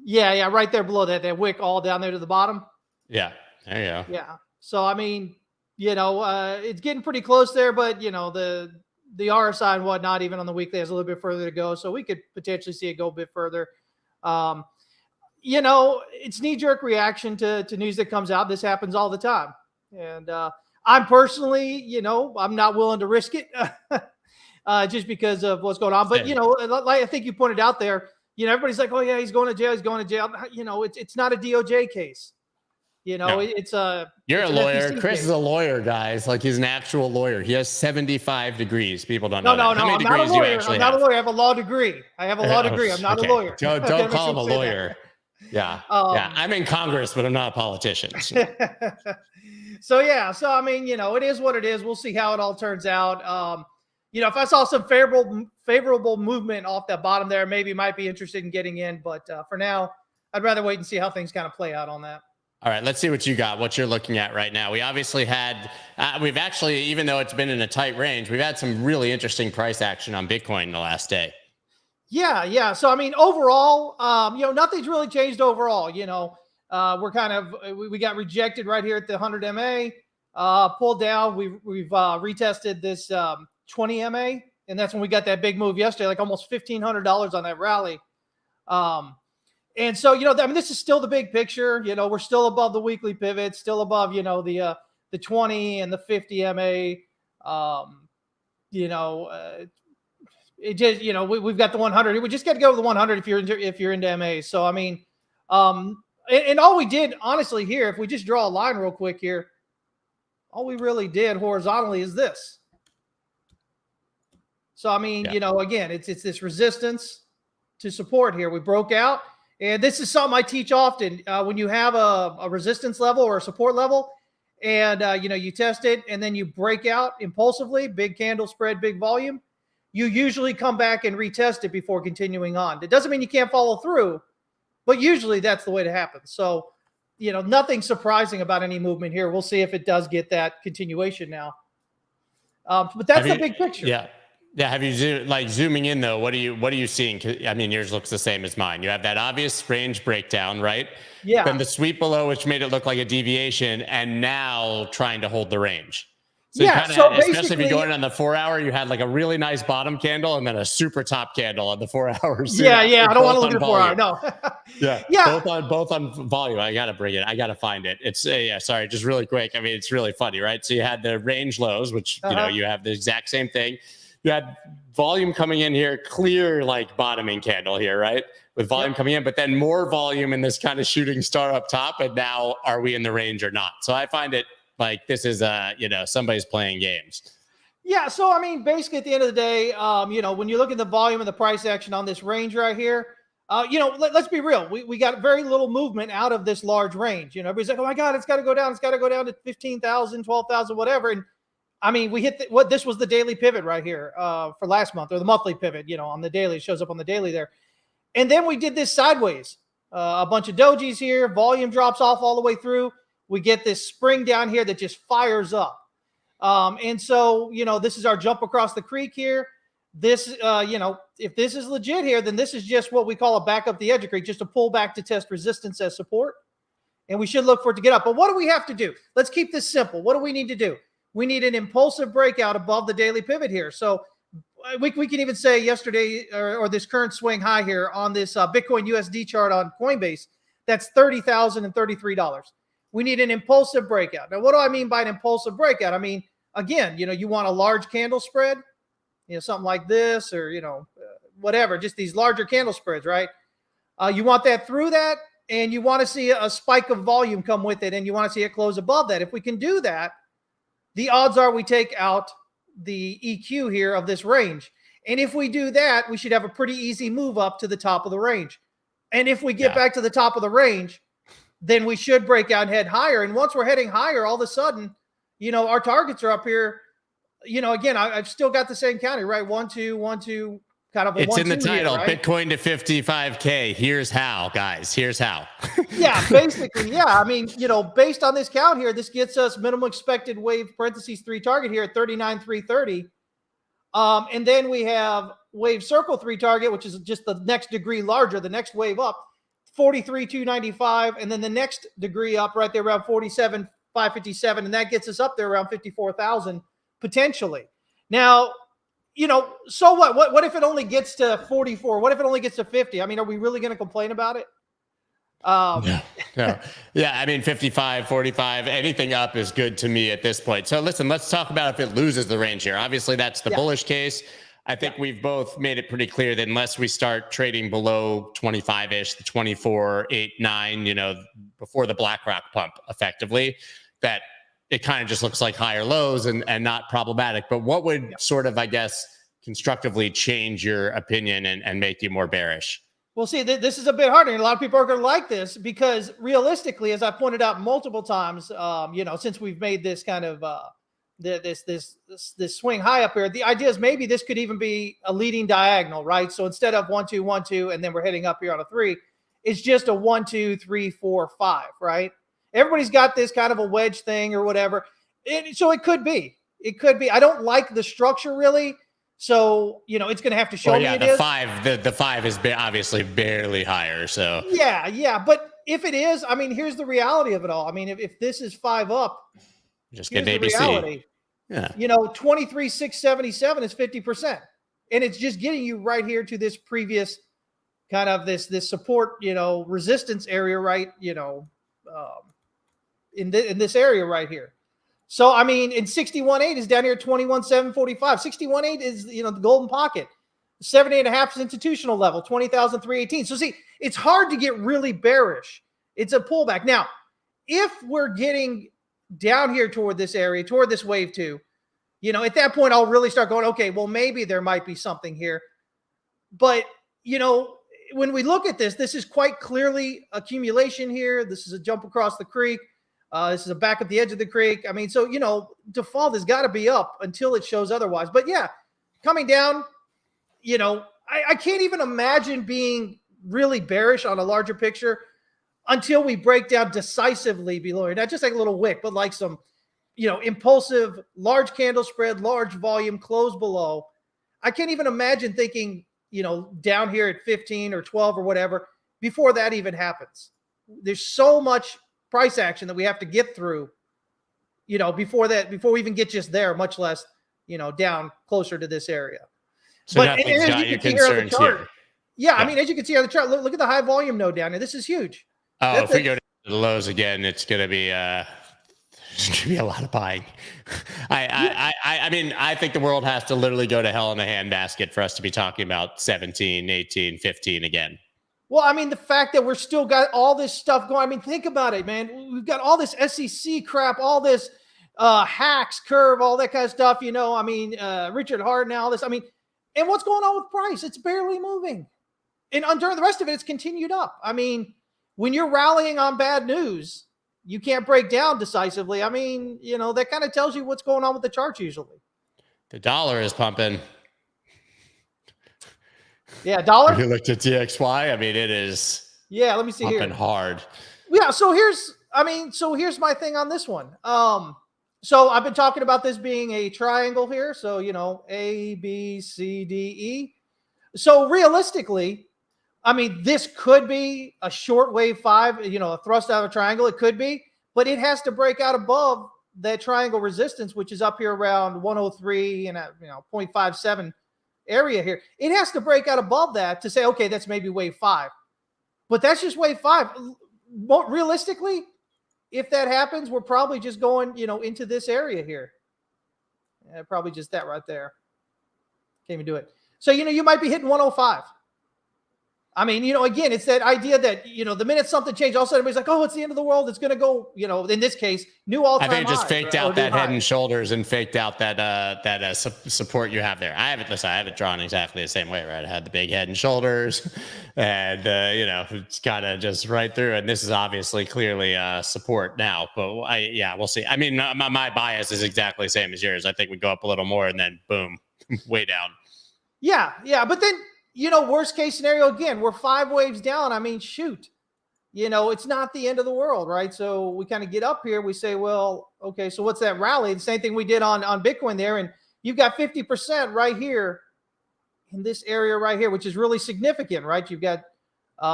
Yeah, right there below that wick, all down there to the bottom. Yeah, there you go. Yeah. So I mean, it's getting pretty close there, but the RSI and whatnot, even on the weekly, has a little bit further to go. So we could potentially see it go a bit further. It's knee-jerk reaction to news that comes out. This happens all the time. And I'm personally, I'm not willing to risk it just because of what's going on. But, like I think you pointed out there, everybody's like, oh yeah, he's going to jail. He's going to jail. It's not a DOJ case. You're a lawyer. Chris is a lawyer, guys. Like, he's an actual lawyer. He has 75 degrees. People don't know. No. I'm not a lawyer. I have a law degree. I have a law degree. I'm not a lawyer. Don't call him a lawyer. Yeah. Yeah. I'm in Congress, but I'm not a politician. So. So I mean, it is what it is. We'll see how it all turns out. If I saw some favorable movement off that bottom there, maybe might be interested in getting in. But for now, I'd rather wait and see how things kind of play out on that. All right, let's see what you got, what you're looking at right now. We obviously had, we've actually, even though it's been in a tight range, we've had some really interesting price action on Bitcoin the last day. Yeah. So, I mean, overall, nothing's really changed overall. We're kind of, we got rejected right here at the 100 MA, pulled down. We've retested this 20 MA, and that's when we got that big move yesterday, like almost $1,500 on that rally. And so, I mean, this is still the big picture. We're still above the weekly pivot, still above, the 20 and the 50 MA. It just, we've got the 100. We just got to go with the 100 if you're into MA. So, I mean, and all we did, honestly, here, if we just draw a line real quick here, all we really did horizontally is this. So, I mean, again, it's this resistance to support here. We broke out. And this is something I teach often. When you have a resistance level or a support level, and you test it, and then you break out impulsively, big candle spread, big volume, you usually come back and retest it before continuing on. It doesn't mean you can't follow through, but usually that's the way to happen. So, nothing surprising about any movement here. We'll see if it does get that continuation now. But that's the big picture. Yeah. Yeah. Have you zooming in though? What are you seeing? I mean, yours looks the same as mine. You have that obvious range breakdown, right? Yeah. Then the sweep below, which made it look like a deviation, and now trying to hold the range. So especially if you go in on the 4 hour, you had like a really nice bottom candle and then a super top candle on the 4 hours. Yeah. I don't want to look at the 4 hour. No. Yeah. Both on volume. I got to bring it. I got to find it. It's sorry, just really quick. I mean, it's really funny, right? So you had the range lows, which, you have the exact same thing. You had volume coming in here, clear like bottoming candle here, right? With volume coming in, but then more volume in this kind of shooting star up top. And now are we in the range or not? So I find it like this is, somebody's playing games. Yeah. So, I mean, basically at the end of the day, when you look at the volume and the price action on this range right here, let's be real. We got very little movement out of this large range. Everybody's like, oh my God, it's got to go down. It's got to go down to 15,000, 12,000, whatever. And I mean, we hit this was the daily pivot right here for last month, or the monthly pivot, on the daily. It shows up on the daily there. And then we did this sideways, a bunch of dojis here. Volume drops off all the way through. We get this spring down here that just fires up. And so, this is our jump across the creek here. This, if this is legit here, then this is just what we call a back up the edge of creek, just a pull back to test resistance as support. And we should look for it to get up. But what do we have to do? Let's keep this simple. What do we need to do? We need an impulsive breakout above the daily pivot here. So we can even say yesterday or this current swing high here on this Bitcoin USD chart on Coinbase, that's $30,033. We need an impulsive breakout. Now, what do I mean by an impulsive breakout? I mean, again, you want a large candle spread, something like this or, whatever, just these larger candle spreads, right? You want that through that, and you want to see a spike of volume come with it, and you want to see it close above that. If we can do that, the odds are we take out the EQ here of this range. And if we do that, we should have a pretty easy move up to the top of the range. And if we get back to the top of the range, then we should break out and head higher. And once we're heading higher, all of a sudden, our targets are up here. Again, I've still got the same counting, right? 1, 2, 1, 2, kind of a it's 1, in the 2 title, here, right? Bitcoin to 55K. Here's how, guys. Here's how. Yeah, basically. Yeah. I mean, based on this count here, this gets us minimum expected wave parentheses 3 target here at 39,330. And then we have wave circle 3 target, which is just the next degree larger, the next wave up, 43,295. And then the next degree up right there around 47,557. And that gets us up there around 54,000 potentially. Now, so what? What if it only gets to 44? What if it only gets to 50? I mean, are we really going to complain about it? No. Yeah, I mean, 55, 45, anything up is good to me at this point. So listen, let's talk about if it loses the range here. Obviously, that's the bullish case. I think we've both made it pretty clear that unless we start trading below 25-ish, the 24, 8, 9, before the BlackRock pump effectively, that it kind of just looks like higher lows and not problematic. But what would sort of, I guess, constructively change your opinion and make you more bearish? Well, see, this is a bit harder. And a lot of people are going to like this because realistically, as I pointed out multiple times, since we've made this kind of this swing high up here, the idea is maybe this could even be a leading diagonal, right? So instead of 1, 2, 1, 2, and then we're heading up here on a 3, it's just a 1, 2, 3, 4, 5, right? Everybody's got this kind of a wedge thing or whatever. So it could be. It could be. I don't like the structure really. So, it's going to have to show me it is. The 5 is obviously barely higher. So yeah. But if it is, I mean, here's the reality of it all. I mean, if this is 5 up, just get the ABC. reality. Yeah. 23,677 is 50%. And it's just getting you right here to this previous kind of this support, resistance area, right? In this area right here. So, I mean, in 61.8 is down here at 21,745. 61.8 is, the golden pocket. 78.5 is institutional level, 20,318. So, see, it's hard to get really bearish. It's a pullback. Now, if we're getting down here toward this area, toward this wave 2, at that point, I'll really start going, okay, well, maybe there might be something here. But, when we look at this, this is quite clearly accumulation here. This is a jump across the creek. This is a back at the edge of the creek. I mean, so, default has got to be up until it shows otherwise. But yeah, coming down, I can't even imagine being really bearish on a larger picture until we break down decisively below here. Not just like a little wick, but like some, impulsive, large candle spread, large volume, close below. I can't even imagine thinking, down here at 15 or 12 or whatever before that even happens. There's so much price action that we have to get through, before we even get just there, much less, down closer to this area. So nothing's got you concerned here. Yeah, I mean, as you can see on the chart, look at the high volume node down here. This is huge. Oh, if we go to the lows again, it's going to be a lot of buying. I mean, I think the world has to literally go to hell in a handbasket for us to be talking about 17, 18, 15 again. Well, I mean, the fact that we're still got all this stuff going. I mean, think about it, man. We've got all this SEC crap, all this hacks, curve, all that kind of stuff. I mean, Richard Harden, all this. I mean, and what's going on with price? It's barely moving. And under the rest of it, it's continued up. I mean, when you're rallying on bad news, you can't break down decisively. I mean, that kind of tells you what's going on with the charts usually. The dollar is pumping. Yeah, dollar. You looked at TXY. I mean, it is. Yeah, let me see pumping here. Hard. Yeah, so here's my thing on this one. So I've been talking about this being a triangle here. So A, B, C, D, E. So realistically, I mean, this could be a short wave 5. A thrust out of a triangle. It could be, but it has to break out above that triangle resistance, which is up here around 103 and 0.57. area here. It has to break out above that to say, okay, that's maybe wave 5, but that's just wave 5. Realistically, if that happens, we're probably just going, into this area here. Probably just that right there. Can't even do it. So, you might be hitting 105. I mean, again, it's that idea that, the minute something changes, all of a sudden everybody's like, oh, it's the end of the world. It's going to go, in this case, new all-time high. I think it just faked out that head and shoulders and faked out that support you have there. I have it drawn exactly the same way, right? I had the big head and shoulders and, it's kind of just right through. And this is obviously clearly support now, but we'll see. I mean, my bias is exactly the same as yours. I think we go up a little more and then boom, way down. Yeah. But then, worst case scenario, again, we're 5 waves down. I mean, shoot, it's not the end of the world, right? So we kind of get up here. We say, well, okay, so what's that rally? The same thing we did on Bitcoin there. And you've got 50% right here in this area right here, which is really significant, right? You've got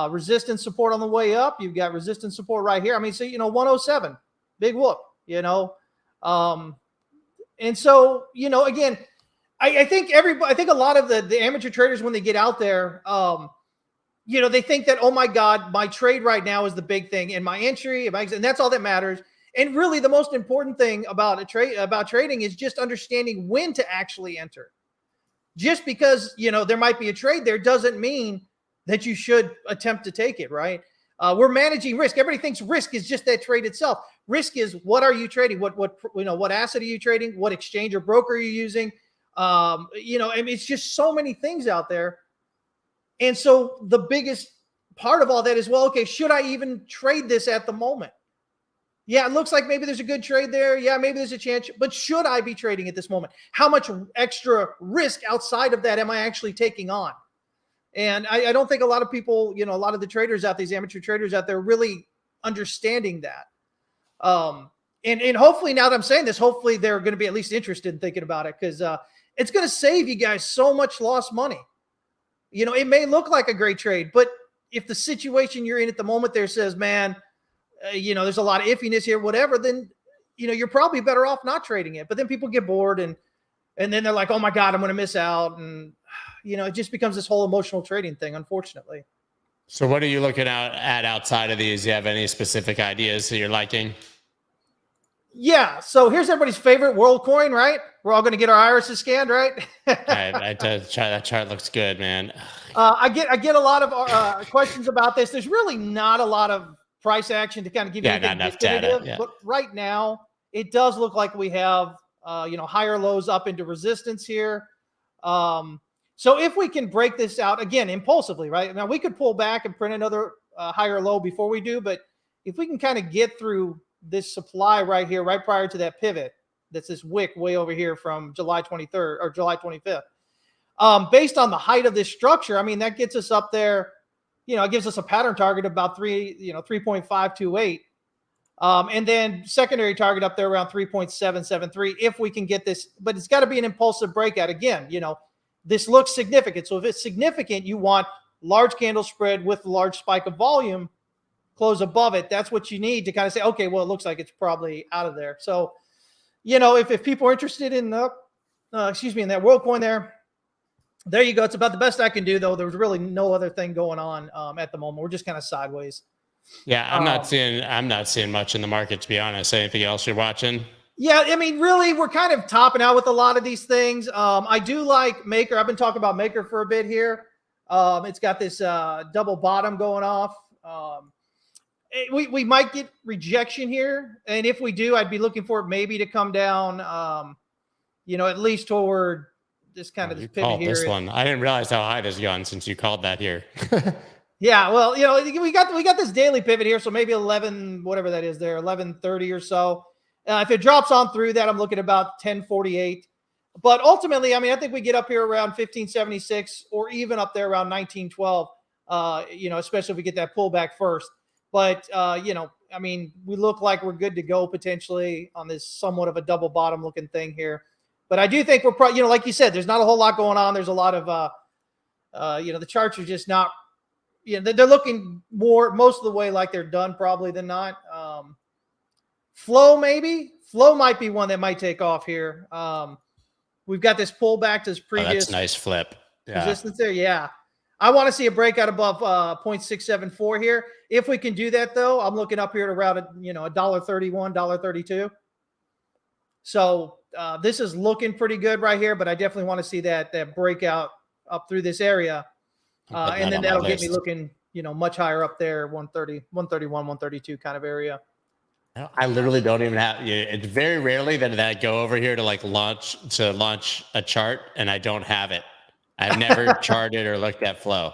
resistance support on the way up. You've got resistance support right here. I mean, so, 107, big whoop, and so, again, I think a lot of the amateur traders, when they get out there, they think that, oh my God, my trade right now is the big thing, and my entry, and that's all that matters. And really, the most important thing about trading is just understanding when to actually enter. Just because there might be a trade there doesn't mean that you should attempt to take it, right? We're managing risk. Everybody thinks risk is just that trade itself. Risk is, what are you trading? What asset are you trading? What exchange or broker are you using? I mean, it's just so many things out there And so the biggest part of all that is, well, okay, should I even trade this at the moment? Yeah, it looks like maybe there's a good trade there. Yeah, maybe there's a chance, but should I be trading at this moment? How much extra risk outside of that am I actually taking on? And I don't think a lot of people, a lot of the traders out, these amateur traders out there, really understanding that. And hopefully, now that I'm saying this, hopefully they're going to be at least interested in thinking about it, because it's going to save you guys so much lost money. It may look like a great trade, but if the situation you're in at the moment there says, man, there's a lot of iffiness here, whatever, then, you're probably better off not trading it. But then people get bored and then they're like, oh my God, I'm going to miss out. And, it just becomes this whole emotional trading thing, unfortunately. So what are you looking at outside of these? Do you have any specific ideas that you're liking? Yeah. So here's everybody's favorite WorldCoin, right? We're all going to get our irises scanned, right? That chart looks good, man. I get a lot of questions about this. There's really not a lot of price action to kind of give you anything not enough definitive, data. Yeah. but right now it does look like we have higher lows up into resistance here. So if we can break this out again impulsively, right now, we could pull back and print another higher low before we do, but if we can kind of get through this supply right here, right prior to that pivot, that's this wick way over here from July 23rd or July 25th. Based on the height of this structure, I mean, that gets us up there. It gives us a pattern target of about 3.528. And then secondary target up there around 3.773 if we can get this, but it's got to be an impulsive breakout. Again, this looks significant. So if it's significant, you want large candle spread with large spike of volume, close above it. That's what you need to kind of say, okay, well, it looks like it's probably out of there. So, if people are interested in in that WorldCoin there you go. It's about the best I can do, though. There's really no other thing going on at the moment. We're just kind of sideways. Yeah, I'm not seeing much in the market, to be honest. Anything else you're watching? Yeah, I mean, really, we're kind of topping out with a lot of these things. I do like Maker. I've been talking about Maker for a bit here. It's got this double bottom going off. We might get rejection here, and if we do, I'd be looking for it maybe to come down, at least toward this kind of this pivot here. This one, I didn't realize how high this has gone since you called that here. Yeah, well, we got this daily pivot here, so maybe 11, whatever that is there, 11:30 or so. If it drops on through that, I'm looking at about 10:48. But ultimately, I mean, I think we get up here around 1576 or even up there around 1912. Especially if we get that pullback first. But I mean, we look like we're good to go potentially on this somewhat of a double bottom looking thing here. But I do think we're probably, like you said, there's not a whole lot going on. There's a lot of, the charts are just not, they're looking most of the way like they're done probably than not. Flow might be one that might take off here. We've got this pullback to this previous. That's a nice flip. Yeah. Resistance there. Yeah. I want to see a breakout above 0.674 here. If we can do that, though, I'm looking up here at around $1.31, $1.32. So this is looking pretty good right here, but I definitely want to see that breakout up through this area. And then that'll get me looking, much higher up there, 130, 131, 132 kind of area. I literally don't even have. It's very rarely that I go over here to launch a chart, and I don't have it. I've never charted or looked at flow.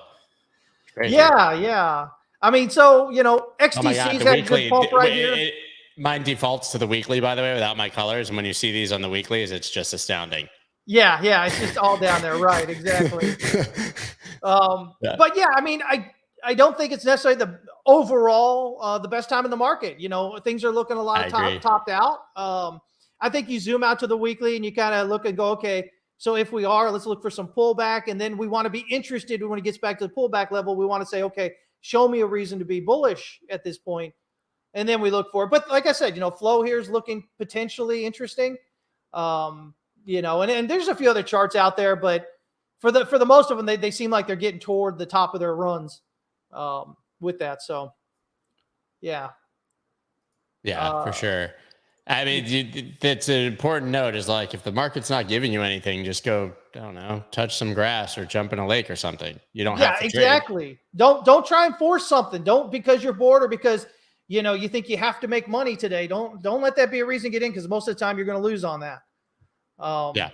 Crazy. Yeah. I mean, so XDC's had a good pulp right here. Mine defaults to the weekly, by the way, without my colors. And when you see these on the weeklies, it's just astounding. Yeah, it's just all down there, right? Exactly. But yeah, I mean, I don't think it's necessarily the overall the best time in the market. Things are looking a lot of topped out. I think you zoom out to the weekly and you kind of look and go, okay, so if we are, let's look for some pullback, and then we want to be interested when it gets back to the pullback level. We want to say, okay, show me a reason to be bullish at this point, and then we look for it. But like I said, flow here is looking potentially interesting. And there's a few other charts out there, but for the most of them, they seem like they're getting toward the top of their runs with that. So, yeah, for sure. I mean, that's an important note. Is like if the market's not giving you anything, just go, I don't know, touch some grass or jump in a lake or something. You don't have to exactly. Trade. Don't try and force something. Don't because you're bored or because you think you have to make money today. Don't let that be a reason to get in, because most of the time you're going to lose on that. Yeah.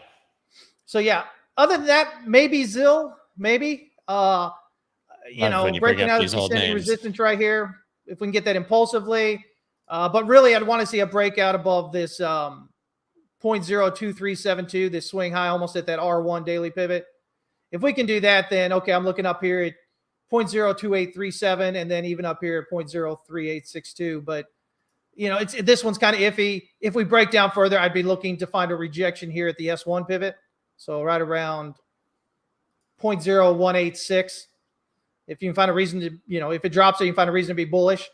So yeah, other than that, maybe ZIL, maybe. when you bring breaking up out these of old descending names. resistance right here, if we can get that impulsively. But really, I'd want to see a breakout above this 0.02372, this swing high almost at that R1 daily pivot. If we can do that, then okay, I'm looking up here at 0.02837 and then even up here at 0.03862. But this one's kind of iffy. If we break down further, I'd be looking to find a rejection here at the S1 pivot. So right around 0.0186. If you can find a reason to, if it drops, so you can find a reason to be bullish.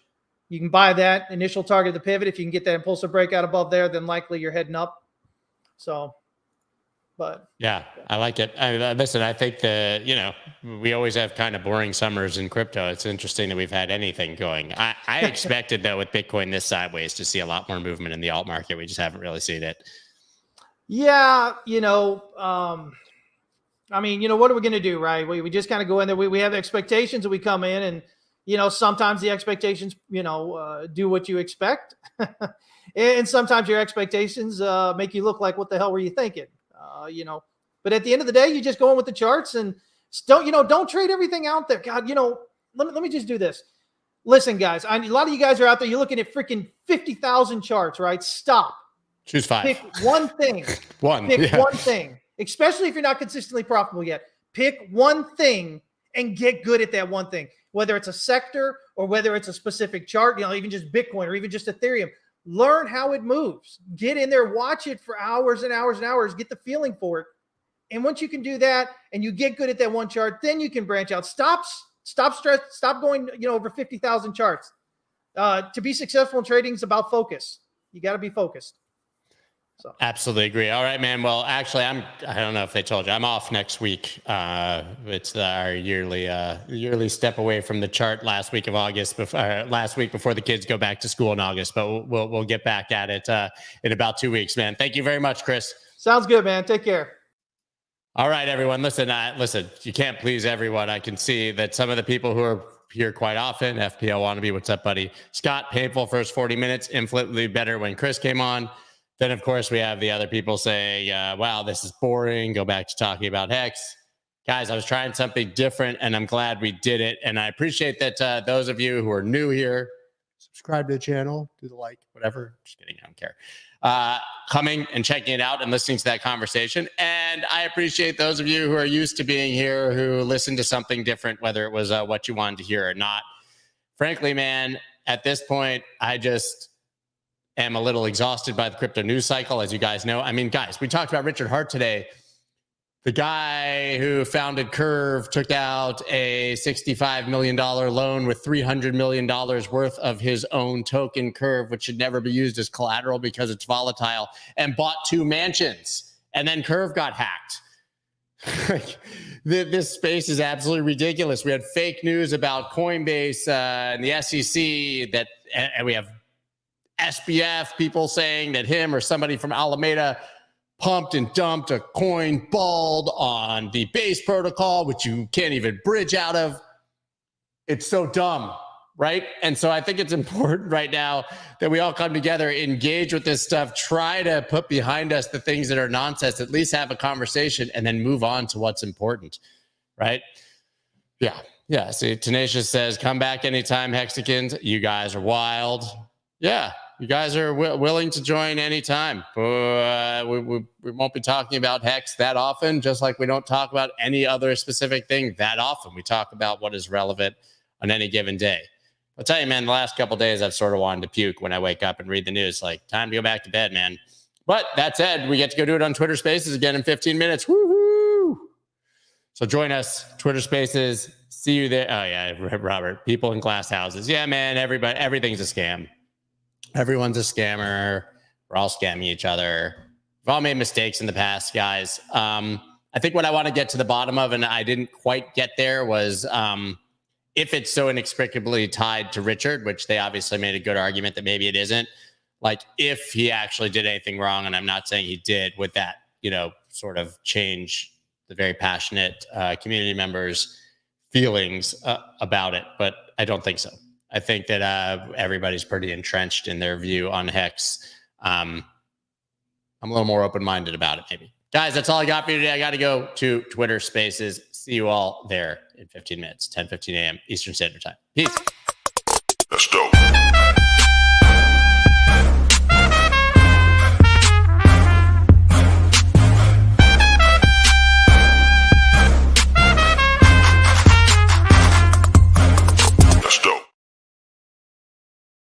You can buy that initial target of the pivot. If you can get that impulsive breakout above there, then likely you're heading up. So, but yeah, I like it. Listen, I think we always have kind of boring summers in crypto. It's interesting that we've had anything going. I expected though with Bitcoin this sideways to see a lot more movement in the alt market. We just haven't really seen it. Yeah, I mean, what are we going to do, right? We just kind of go in there. We have expectations and we come in and, sometimes the expectations, do what you expect. And sometimes your expectations make you look like, what the hell were you thinking? But at the end of the day, you just go in with the charts and don't trade everything out there. God, let me just do this. Listen, guys, a lot of you guys are out there. You're looking at freaking 50,000 charts, right? Stop. Choose 5. Pick one thing. Pick one thing, especially if you're not consistently profitable yet. Pick one thing and get good at that one thing, whether it's a sector or whether it's a specific chart, even just Bitcoin or even just Ethereum. Learn how it moves. Get in there, watch it for hours and hours and hours, get the feeling for it. And once you can do that and you get good at that one chart, then you can branch out. Stop going, over 50,000 charts. To be successful in trading is about focus. You got to be focused. So. Absolutely agree. All right, man. Well, actually, I don't know if they told you, I'm off next week. It's our yearly step away from the chart last week of August, last week before the kids go back to school in August, but we'll get back at it in about 2 weeks, man. Thank you very much, Chris. Sounds good, man. Take care. All right, everyone. Listen, you can't please everyone. I can see that some of the people who are here quite often, FPL wannabe, what's up, buddy? Scott, painful first 40 minutes, infinitely better when Chris came on. Then, of course, we have the other people saying, wow, this is boring. Go back to talking about Hex. Guys, I was trying something different, and I'm glad we did it. And I appreciate that those of you who are new here, subscribe to the channel, do the like, whatever. Just kidding, I don't care. Coming and checking it out and listening to that conversation. And I appreciate those of you who are used to being here, who listen to something different, whether it was what you wanted to hear or not. Frankly, man, at this point, I just am a little exhausted by the crypto news cycle, as you guys know. I mean, guys, we talked about Richard Hart today. The guy who founded Curve took out a $65 million loan with $300 million worth of his own token, Curve, which should never be used as collateral because it's volatile, and bought 2 mansions. And then Curve got hacked. This space is absolutely ridiculous. We had fake news about Coinbase and the SEC and we have SBF people saying that him or somebody from Alameda pumped and dumped a coin bald on the base protocol, which you can't even bridge out of. It's so dumb, right? And so I think it's important right now that we all come together, engage with this stuff, try to put behind us the things that are nonsense, at least have a conversation, and then move on to what's important, right? Yeah. See, Tenacious says, come back anytime, Hexicans. You guys are wild. Yeah. You guys are willing to join anytime. We won't be talking about Hex that often, just like we don't talk about any other specific thing that often. We talk about what is relevant on any given day. I'll tell you, man, the last couple of days I've sort of wanted to puke when I wake up and read the news. Like, time to go back to bed, man. But that said, we get to go do it on Twitter Spaces again in 15 minutes. Woohoo! So join us, Twitter Spaces. See you there. Oh, yeah, Robert. People in glass houses. Yeah, man, everything's a scam. Everyone's a scammer. We're all scamming each other. We've all made mistakes in the past, guys. I think what I want to get to the bottom of, and I didn't quite get there, was if it's so inexplicably tied to Richard, which they obviously made a good argument that maybe it isn't. Like, if he actually did anything wrong, and I'm not saying he did, would that, sort of change the very passionate community members' feelings about it? But I don't think so. I think that everybody's pretty entrenched in their view on Hex. I'm a little more open-minded about it, maybe. Guys, that's all I got for you today. I got to go to Twitter Spaces. See you all there. in 15 minutes, 10:15 a.m. Eastern Standard Time. Peace. That's dope.